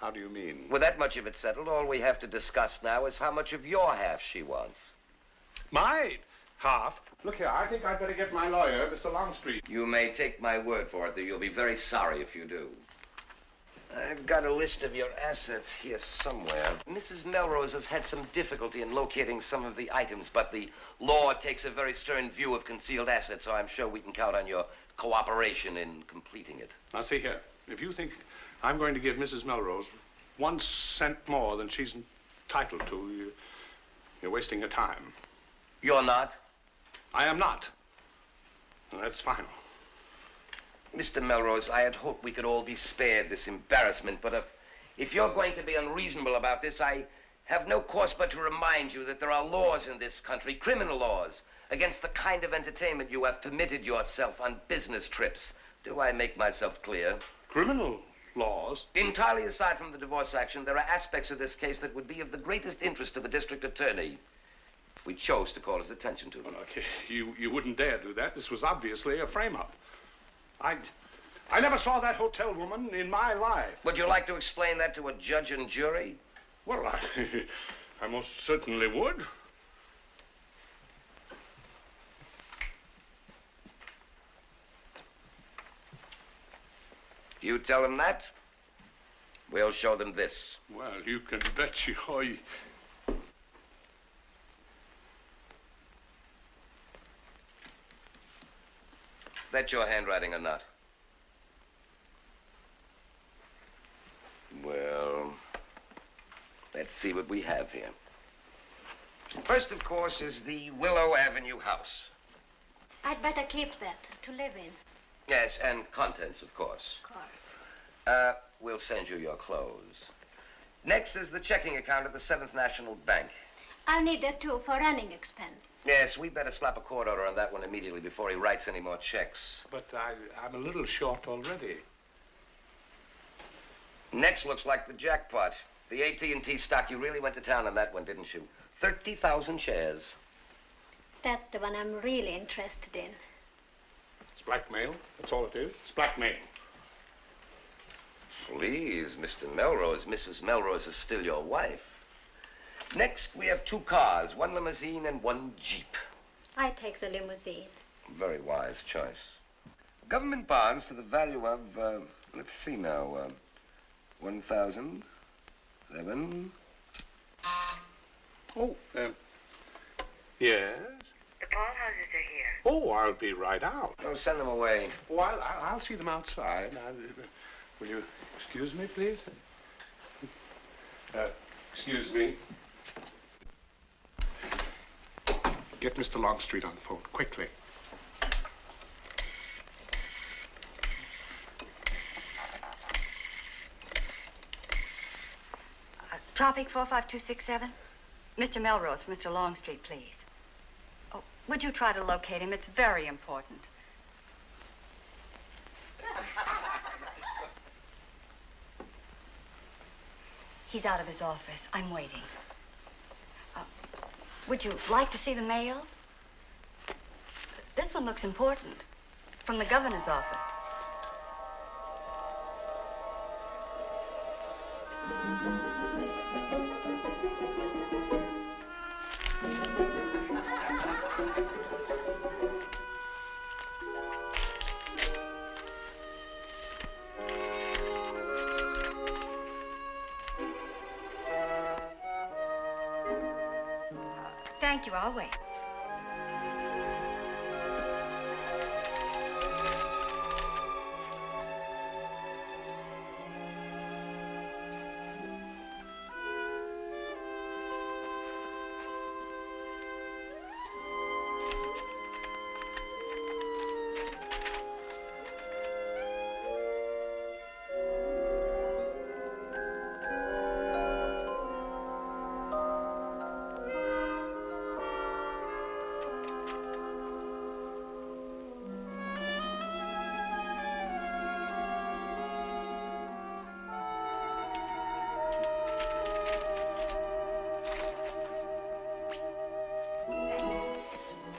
S20: How do you mean?
S22: With that much of it settled, all we have to discuss now is how much of your half she wants.
S20: My half? Look here, I think I'd better get my lawyer, Mr. Longstreet.
S22: You may take my word for it that you'll be very sorry if you do. I've got a list of your assets here somewhere. Mrs. Melrose has had some difficulty in locating some of the items, but the law takes a very stern view of concealed assets, so I'm sure we can count on your cooperation in completing it.
S20: Now, see here. If you think I'm going to give Mrs. Melrose 1 cent more than she's entitled to, you're wasting your time.
S22: You're not?
S20: I am not. Well, that's final.
S22: Mr. Melrose, I had hoped we could all be spared this embarrassment, but if you're going to be unreasonable about this, I have no course but to remind you that there are laws in this country, criminal laws, against the kind of entertainment you have permitted yourself on business trips. Do I make myself clear?
S20: Criminal laws?
S22: Entirely aside from the divorce action, there are aspects of this case that would be of the greatest interest to the district attorney if we chose to call his attention to them.
S20: Well, okay. You wouldn't dare do that. This was obviously a frame-up. I never saw that hotel woman in my life.
S22: Would you like to explain that to a judge and jury?
S20: Well, I most certainly would.
S22: You tell them that, we'll show them this.
S20: Well, you can bet you...
S22: Is that your handwriting or not? Well, let's see what we have here. First, of course, is the Willow Avenue house.
S8: I'd better keep that to live in.
S22: Yes, and contents, of course.
S8: Of course.
S22: We'll send you your clothes. Next is the checking account at the 7th National Bank.
S8: I'll need that, too, for running expenses.
S22: Yes, we better slap a court order on that one immediately before he writes any more checks.
S20: But I'm a little short already.
S22: Next looks like the jackpot. The AT&T stock. You really went to town on that one, didn't you? 30,000 shares.
S8: That's the one I'm really interested in.
S20: It's blackmail. That's all it is. It's blackmail.
S22: Please, Mr. Melrose. Mrs. Melrose is still your wife. Next, we have 2 cars, 1 limousine and 1 Jeep.
S8: I take the limousine.
S22: Very wise choice. Government bonds to the value of, let's see now, 1,000, 7.
S20: Oh, yes?
S6: The Paul houses are here.
S20: Oh, I'll be right out.
S22: Oh, send them away.
S20: Oh, I'll see them outside. Will you excuse me, please? Excuse me. Get Mr. Longstreet on the phone, quickly.
S1: Tropic 45267. Mr. Melrose, Mr. Longstreet, please. Oh, would you try to locate him? It's very important. He's out of his office. I'm waiting. Would you like to see the mail? This one looks important. From the governor's office. Thank you. I'll wait.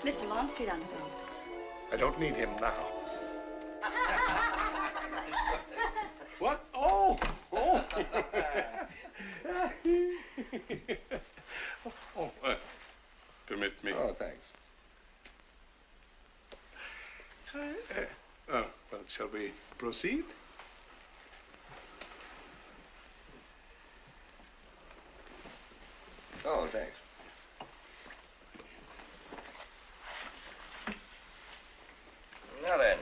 S1: Mr. Longstreet on the phone.
S20: I don't need him now. What? Oh! Oh! Permit me.
S22: Oh, thanks.
S20: Well, shall we proceed?
S22: Oh, thanks. Now then,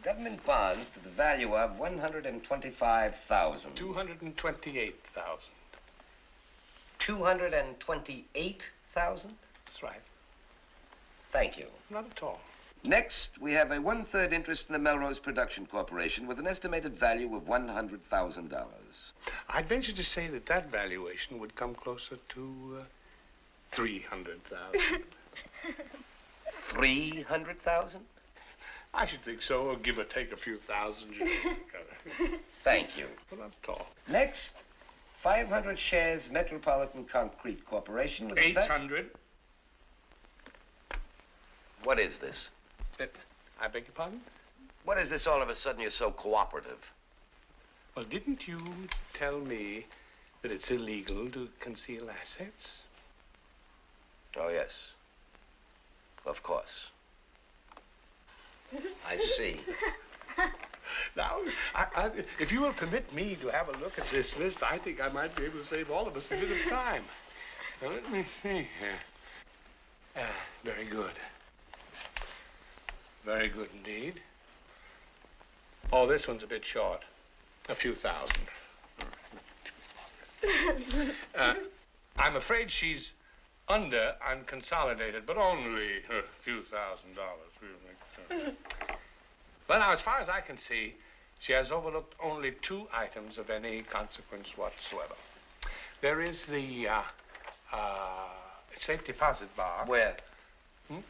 S22: government bonds to the value of 125,000.
S20: 228,000.
S22: 228,000?
S20: That's right.
S22: Thank you.
S20: Not at all.
S22: Next, we have a 1/3 interest in the Melrose Production Corporation with an estimated value of $100,000.
S20: I'd venture to say that that valuation would come closer to 300,000.
S22: 300,000?
S20: I should think so, or give or take a few thousand.
S22: Thank you.
S20: Well, not at all.
S22: Next, 500 shares Metropolitan Concrete Corporation with
S20: 800.
S22: What is this?
S20: I beg your pardon?
S22: What is this all of a sudden you're so cooperative?
S20: Well, didn't you tell me that it's illegal to conceal assets?
S22: Oh, yes. Of course. I see.
S20: Now, if you will permit me to have a look at this list, I think I might be able to save all of us a bit of time. Now, let me see here. Very good. Very good indeed. Oh, this one's a bit short. A few thousand. I'm afraid she's under unconsolidated, but only a few $1,000s. But now, as far as I can see, she has overlooked only 2 items of any consequence whatsoever. There is the safe deposit bar.
S22: Where?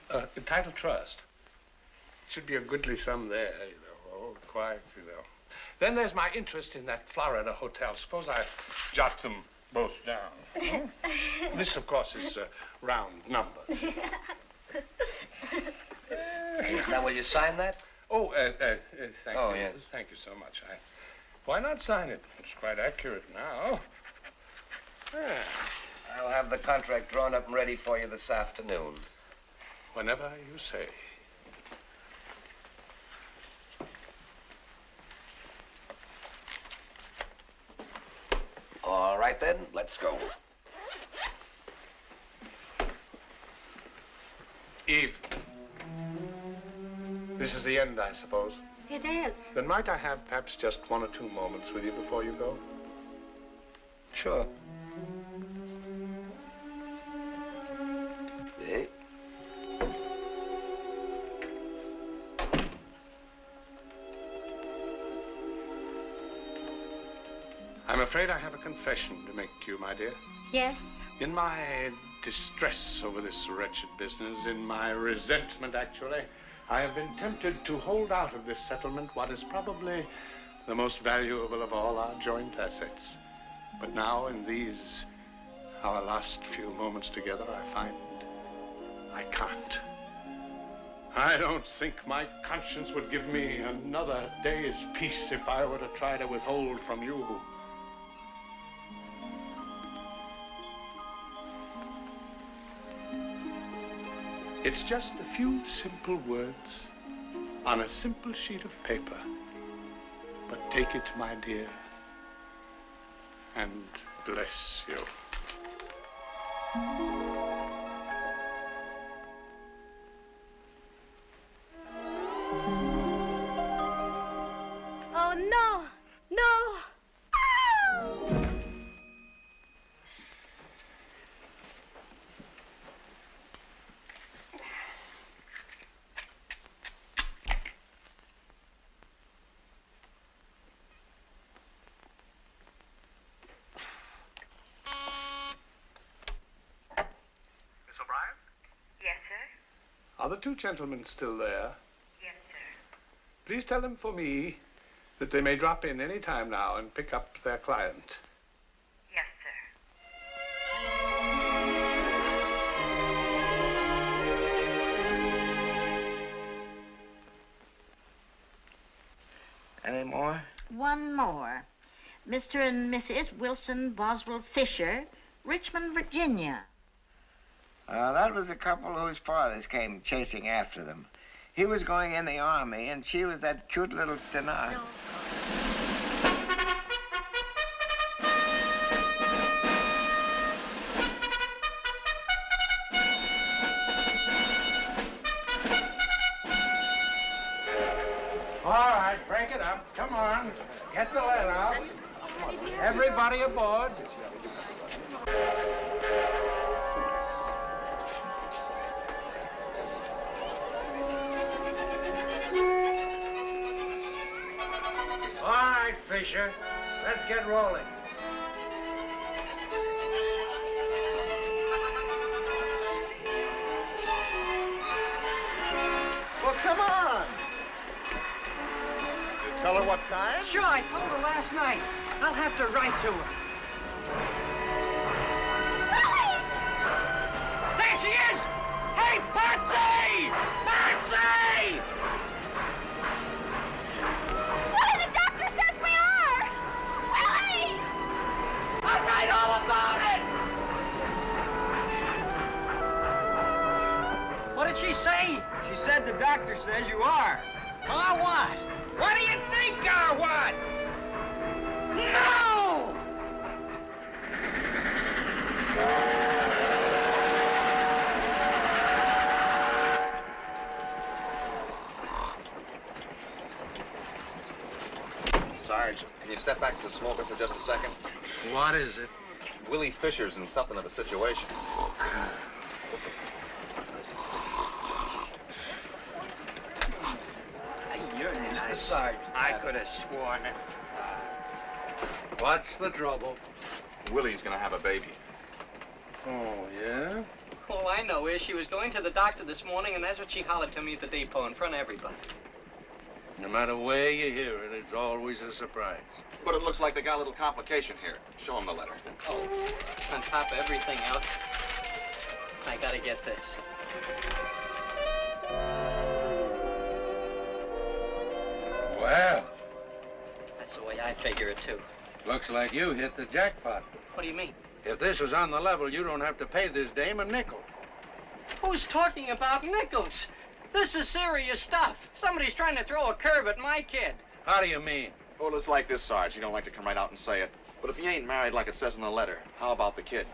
S20: The title trust. Should be a goodly sum there, you know. Oh, quite, you know. Then there's my interest in that Florida hotel. Suppose I jot them both down. This, of course, is round numbers.
S22: Now, will you sign that?
S20: Oh, thank
S22: Oh,
S20: you.
S22: yes.
S20: Thank you so much. Why not sign it? It's quite accurate now.
S22: I'll have the contract drawn up and ready for you this afternoon.
S20: Whenever you say.
S5: right then, let's go.
S20: Eve, this is the end, I suppose.
S9: It is.
S20: Then might I have perhaps just 1 or 2 moments with you before you go?
S10: Sure.
S5: Eh?
S20: I'm afraid I have a confession to make to you, my dear.
S1: Yes?
S20: In my distress over this wretched business, in my resentment, actually, I have been tempted to hold out of this settlement what is probably the most valuable of all our joint assets. But now, in these, our last few moments together, I find I can't. I don't think my conscience would give me another day's peace if I were to try to withhold from you. It's just a few simple words on a simple sheet of paper. But take it, my dear, and bless you.
S8: Oh, no. No.
S20: Are the 2 gentlemen still there?
S6: Yes, sir.
S20: Please tell them for me that they may drop in any time now and pick up their client.
S6: Yes,
S3: sir. Any more?
S4: One more. Mr. and Mrs. Wilson Boswell Fisher, Richmond, Virginia.
S3: That was a couple whose fathers came chasing after them. He was going in the army, and she was that cute little stenographer.
S4: No.
S10: All right, break it up. Come on. Get the lead out. Everybody aboard. All right, Fisher. Let's get rolling.
S16: Well, come on.
S18: You tell her what time?
S15: Sure, I told her last night. I'll have to write to her. There she is! Hey, Patsy! Patsy!
S13: Willie, the doctor says we are! Willie!
S15: I'll write all about it! What did she say?
S16: She said the doctor says you are.
S15: Or what? What do you think, or what? No!
S7: Sarge, can you step back to the smoker for just a second?
S10: What is it?
S7: Willie Fisher's in something of a situation.
S15: You're nice, Sergeant. I could have sworn it.
S10: What's the trouble?
S7: Willie's gonna have a baby.
S10: Oh, yeah?
S15: All I know is she was going to the doctor this morning, and that's what she hollered to me at the depot in front of everybody.
S10: No matter where you hear it, it's always a surprise.
S7: But it looks like they got a little complication here. Show him the letter.
S15: Oh, on top of everything else, I gotta get this.
S10: Well,
S15: That's the way I figure it, too.
S10: looks like you hit the jackpot.
S15: What do you mean?
S10: If this was on the level, you don't have to pay this dame a nickel.
S15: Who's talking about nickels? This is serious stuff. Somebody's trying to throw a curve at my kid.
S10: How do you mean?
S7: Well, it's like this, Sarge. You don't like to come right out and say it. But if he ain't married like it says in the letter, how about the kid?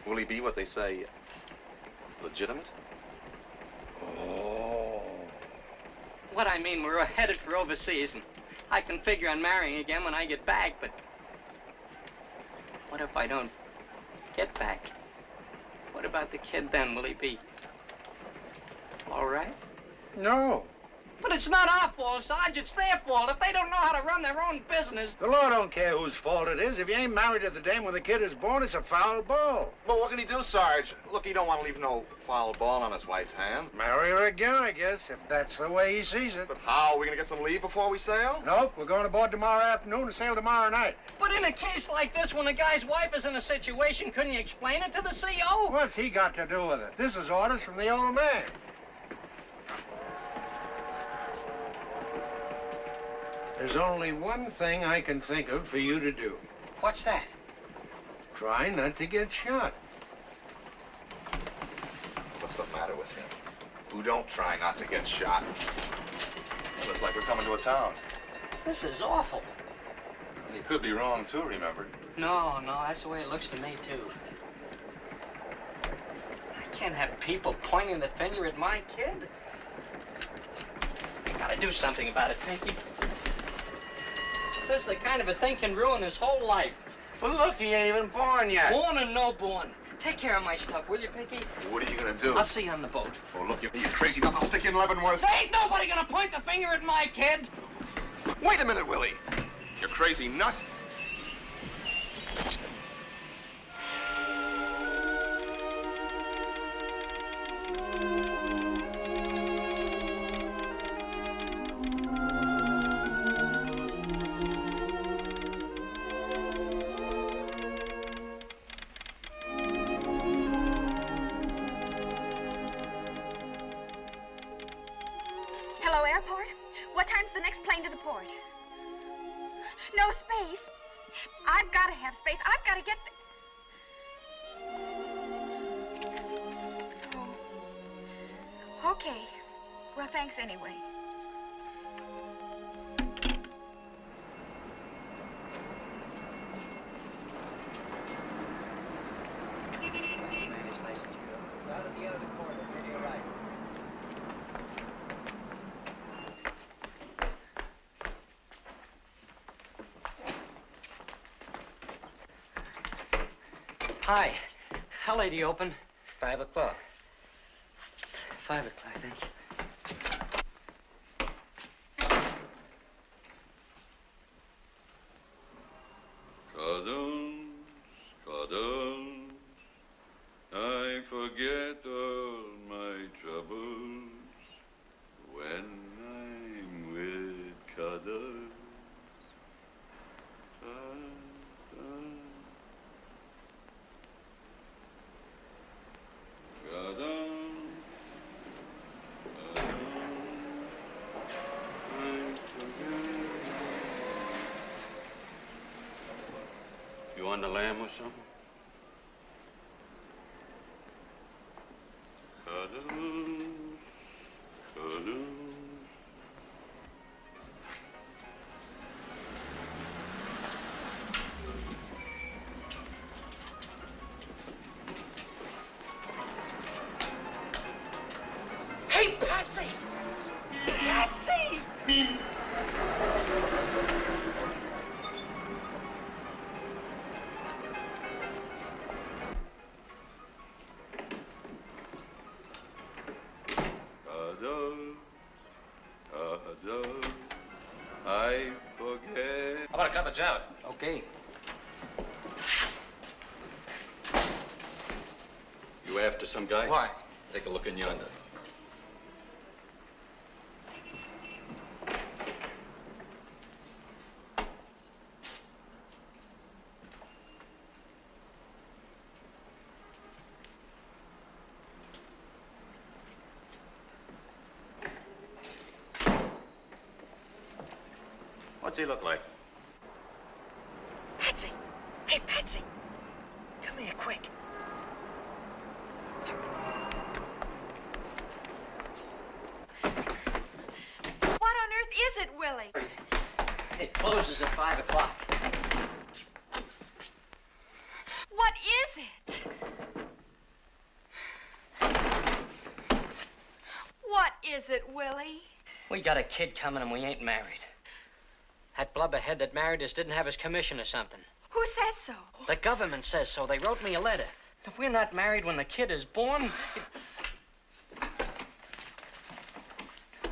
S7: Will he be what they say, legitimate?
S10: Oh.
S15: What I mean, we're headed for overseas, and I can figure on marrying again when I get back, but what if I don't get back? What about the kid then? Will he be all right?
S11: No.
S15: But it's not our fault, Sarge. It's their fault. If they don't know how to run their own business...
S11: The law don't care whose fault it is. If you ain't married to the dame when the kid is born, it's a foul ball.
S7: But what can he do, Sarge? Look, he don't want to leave no foul ball on his wife's hands.
S11: Marry her again, I guess, if that's the way he sees it.
S7: But how? Are we going to get some leave before we sail?
S11: Nope, we're going aboard tomorrow afternoon and sail tomorrow night.
S15: But in a case like this, when a guy's wife is in a situation, couldn't you explain it to the CO?
S11: What's he got to do with it? This is orders from the old man. There's only one thing I can think of for you to do.
S15: What's that?
S11: Try not to get shot.
S7: What's the matter with him? Who don't try not to get shot? Looks like we're coming to a town.
S15: This is awful.
S7: And you could be wrong, too, remember?
S15: No, that's the way it looks to me, too. I can't have people pointing the finger at my kid. I gotta do something about it, Pinky. This is the kind of a thing can ruin his whole life.
S7: But look, he ain't even born yet.
S15: Born or no born. Take care of my stuff, will you, Pinky?
S7: What are you gonna do?
S15: I'll see you on the boat.
S7: Oh, look, you crazy enough, I'll stick you in Leavenworth.
S15: There ain't nobody gonna point the finger at my kid.
S7: Wait a minute, Willie. You crazy nut.
S12: Hello, airport. What time's the next plane to the port? No space. I've got to have space. I've got to get... Oh. Okay. Well, thanks anyway.
S15: Hi. How late are you open?
S22: 5 o'clock.
S15: 5 o'clock, thank you.
S23: Cuddles, I forget all my troubles when I'm with Cuddles. You on the lamb or something? Cuddles, cuddles.
S15: Hey, Patsy! Patsy!
S23: I forget.
S7: How about a cup of Java?
S15: Okay.
S7: You after some guy?
S15: Why?
S7: Take a look in yonder. What's he look like?
S12: Patsy! Hey, Patsy! Come here, quick. What on earth is it, Willie?
S15: It closes at 5 o'clock.
S12: What is it? What is it, Willie?
S15: We got a kid coming and we ain't married. That blubberhead that married us didn't have his commission or something.
S12: Who says so?
S15: The government says so. They wrote me a letter. If we're not married when the kid is born...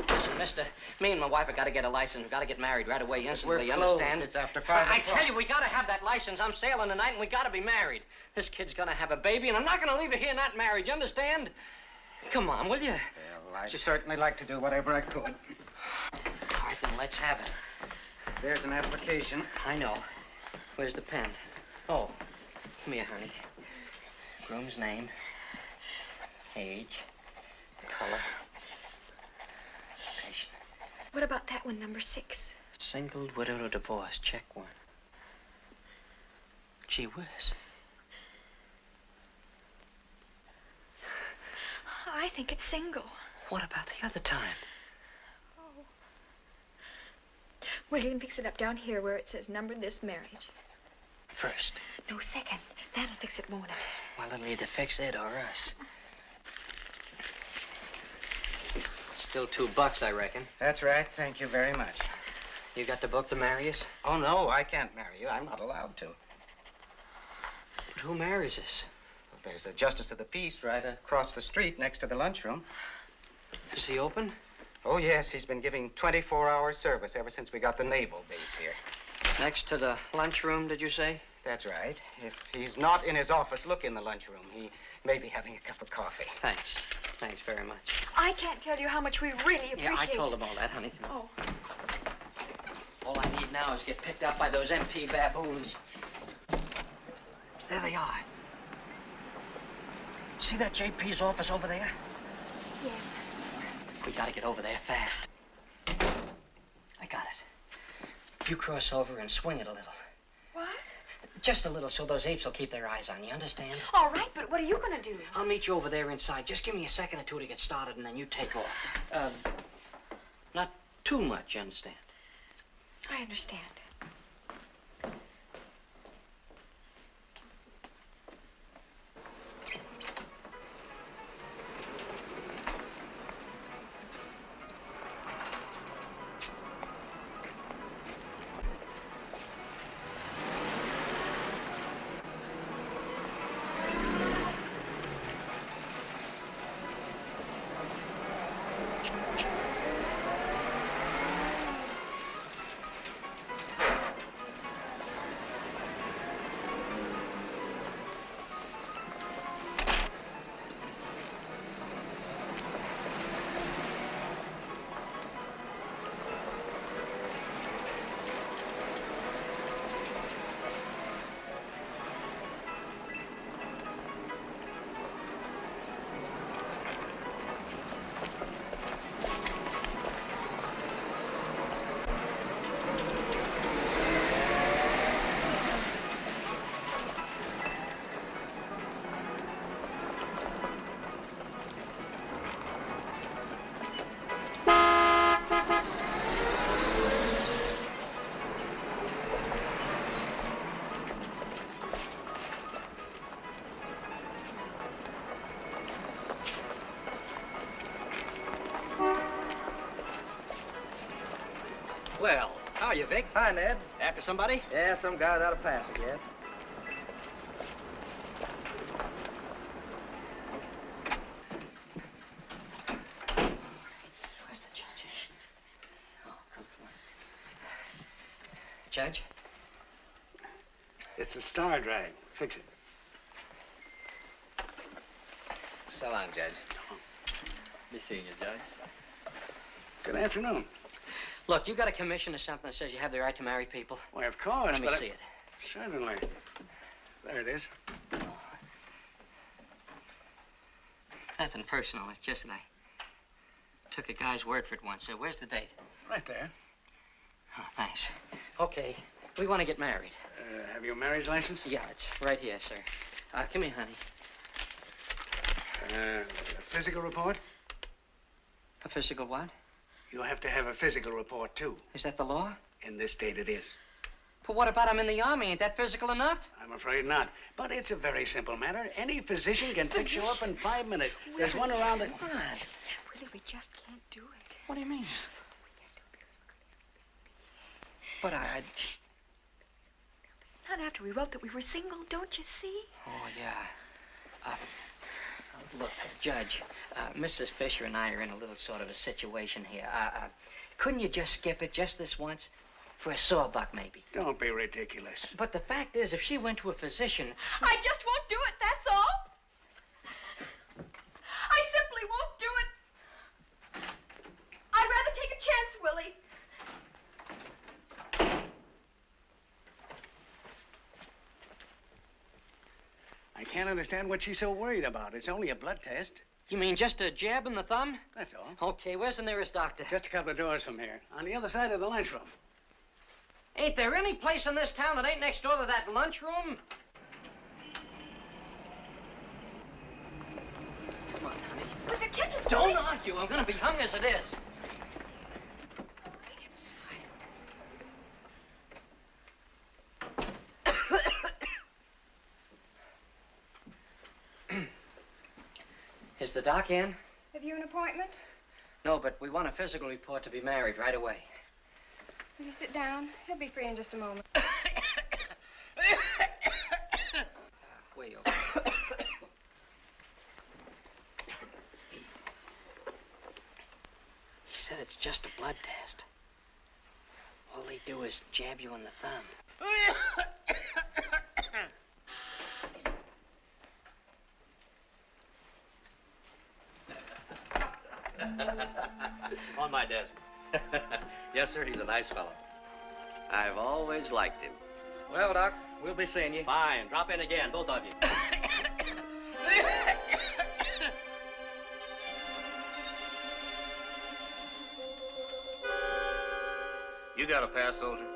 S15: Listen, mister, me and my wife have got to get a license. We've got to get married right away, instantly, you understand?
S10: It's after 5 o'clock.
S15: I tell you, we got to have that license. I'm sailing tonight, and we got to be married. This kid's going to have a baby, and I'm not going to leave her here not married, you understand? Come on, will you?
S10: Well, I'd certainly like to do whatever I could.
S15: All right, then let's have it.
S10: There's an application.
S15: I know. Where's the pen? Oh, come here, honey. Groom's name, age, color, patient.
S12: What about that one, number 6?
S15: Single, widow, or divorced. Check 1. Gee whiz.
S12: I think it's single.
S15: What about the other time?
S12: Oh. Well, you can fix it up down here where it says numbered this marriage.
S15: First.
S12: No, second. That'll fix it, won't it?
S15: Well, it'll either fix it or us. Still $2, I reckon.
S10: That's right. Thank you very much.
S15: You got the book to marry us?
S10: Oh, no, I can't marry you. I'm not allowed to.
S15: But who marries us?
S10: Well, there's a justice of the peace right across the street next to the lunchroom.
S15: Is he open?
S10: Oh, yes. He's been giving 24-hour service ever since we got the naval base here.
S15: Next to the lunchroom, did you say?
S10: That's right. If he's not in his office, look in the lunchroom. He may be having a cup of coffee.
S15: Thanks. Thanks very much.
S12: I can't tell you how much we really appreciate
S15: Yeah, I told him all that, honey.
S12: Oh.
S15: All I need now is get picked up by those MP baboons. There they are. See that JP's office over there?
S12: Yes.
S15: We gotta get over there fast. I got it. You cross over and swing it a little.
S12: What?
S15: Just a little so those apes will keep their eyes on you, understand?
S12: All right, but what are you gonna do?
S15: I'll meet you over there inside. Just give me a second or two to get started, and then you take off. Not too much, you understand?
S12: I understand.
S15: Well, how are you, Vic?
S2: Hi, Ned.
S15: After somebody?
S2: Yeah, some guy without a pass, I guess.
S15: Where's the judge? Oh, come on. Judge?
S11: It's a star drag. Fix it.
S2: So long, Judge. Be seeing you, Judge.
S11: Good afternoon.
S15: Look, you got a commission or something that says you have the right to marry people?
S11: Why, of course.
S15: Let me see it.
S11: Certainly. There it is.
S15: Nothing personal. It's just that I took a guy's word for it once. Where's the date?
S11: Right there.
S15: Oh, thanks. Okay. We want to get married.
S11: Have you a marriage license?
S15: Yeah, it's right here, sir. Come here, honey.
S11: A physical report?
S15: A physical what?
S11: You have to have a physical report, too.
S15: Is that the law?
S14: In this state it is.
S15: But what about him in the army? Ain't that physical enough?
S14: I'm afraid not. But it's a very simple matter. Any physician can fix you up in 5 minutes. There's one around the...
S12: Willie, we just can't do it.
S15: What do you mean? But I...
S12: Not after we wrote that we were single, don't you see?
S15: Oh, yeah. Look, Judge, Mrs. Fisher and I are in a little sort of a situation here. Couldn't you just skip it just this once? For a sawbuck, maybe.
S14: Don't be ridiculous.
S15: But the fact is, if she went to a physician...
S12: I just won't do it, that's all. I simply won't do it. I'd rather take a chance, Willie.
S14: I can't understand what she's so worried about. It's only a blood test.
S15: You mean just a jab in the thumb?
S14: That's all.
S15: Okay, where's the nearest doctor?
S14: Just a couple of doors from here. On the other side of the lunchroom.
S15: Ain't there any place in this town that ain't next door to that lunchroom? Come on, honey.
S12: But the catch is...
S15: Don't argue. I'm going to be hung as it is. Is the doc in?
S12: Have you an appointment?
S15: No, but we want a physical report to be married right away.
S12: Will you sit down? He'll be free in just a moment.
S15: Way over. He said it's just a blood test. All they do is jab you in the thumb.
S17: On my desk. Yes, sir, he's a nice fellow. I've always liked him.
S15: Well, Doc, we'll be seeing you.
S17: Fine. Drop in again, both of you. You got a pass, soldier?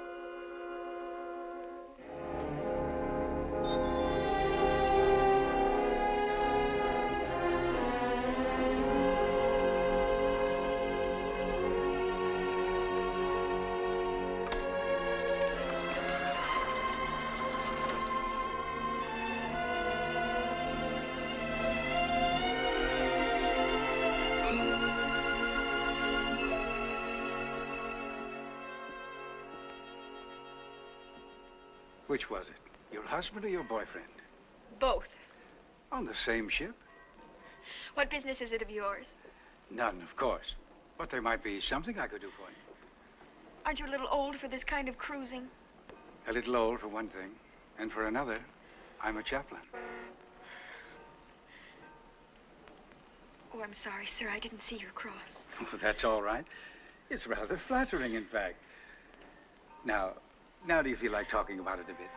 S11: Which was it? Your husband or your boyfriend?
S12: Both.
S11: On the same ship?
S12: What business is it of yours?
S11: None, of course. But there might be something I could do for you.
S12: Aren't you a little old for this kind of cruising?
S11: A little old, for one thing. And for another, I'm a chaplain.
S12: Oh, I'm sorry, sir. I didn't see your cross.
S11: Oh, that's all right. It's rather flattering, in fact. Now do you feel like talking about it a bit?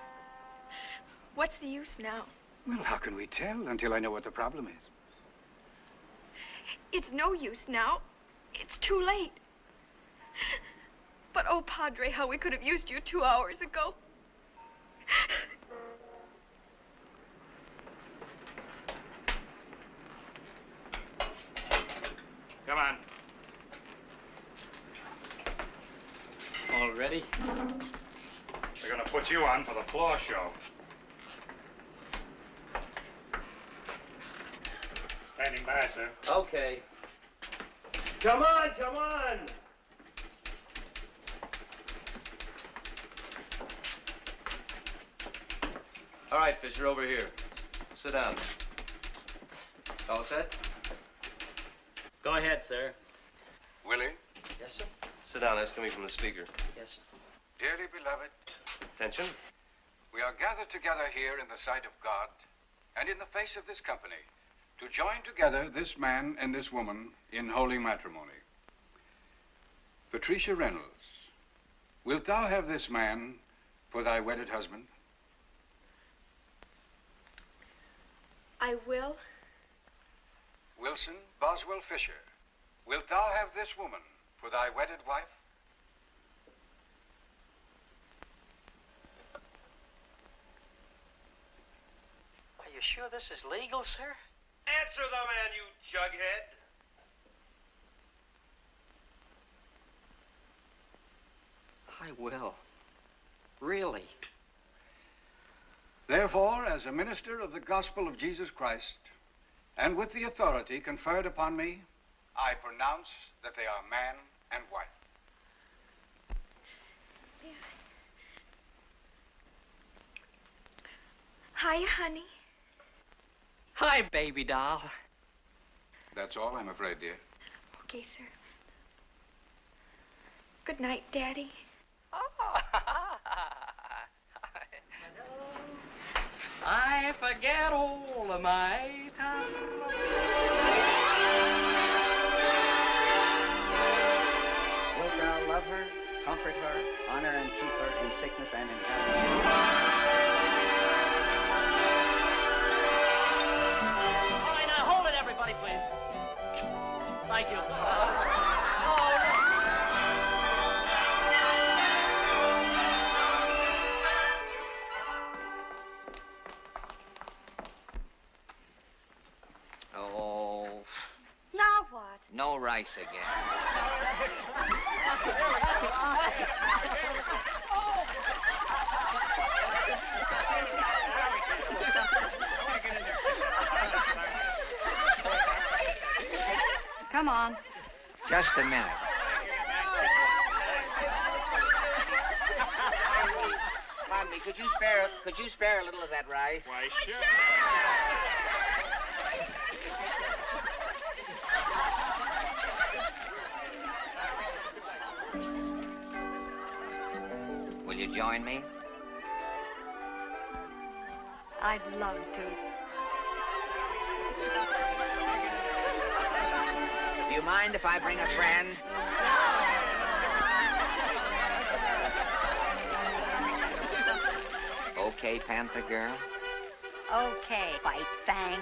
S12: What's the use now?
S11: Well, how can we tell until I know what the problem is?
S12: It's no use now. It's too late. But, oh, Padre, how we could have used you 2 hours ago.
S14: Come on.
S15: All ready?
S19: They're going to put you on for the floor show. Standing by, sir.
S17: Okay.
S16: Come on, come on.
S17: All right, Fisher, over here. Sit down. All set?
S15: Go ahead, sir.
S18: Willie?
S15: Yes, sir?
S17: Sit down. That's coming from the speaker.
S15: Yes, sir.
S18: Dearly beloved,
S17: Attention.
S18: we are gathered together here in the sight of God and in the face of this company to join together this man and this woman in holy matrimony. Patricia Reynolds, wilt thou have this man for thy wedded husband?
S12: I will.
S18: Wilson Boswell Fisher, wilt thou have this woman for thy wedded wife?
S15: Are you sure this is legal, sir?
S16: Answer the man, you jughead.
S15: I will. Really.
S14: Therefore, as a minister of the gospel of Jesus Christ, and with the authority conferred upon me, I pronounce that they are man and wife.
S12: Hi, honey.
S15: Hi, baby doll.
S11: That's all, I'm afraid, dear.
S12: Okay, sir. Good night, Daddy.
S15: I forget all of my time.
S5: Wilt thou love her, comfort her, honor and keep her in sickness and in health?
S15: All right, now hold it, everybody, please. Thank you.
S2: Oh,
S1: Now what?
S2: no rice again.
S1: Come on.
S2: Just a minute. Pardon me, could you spare a little of that rice?
S19: Why, sure.
S2: Will you join me?
S1: I'd love to.
S2: Do you mind if I bring a friend? Okay, Panther Girl?
S1: Okay, White Fang.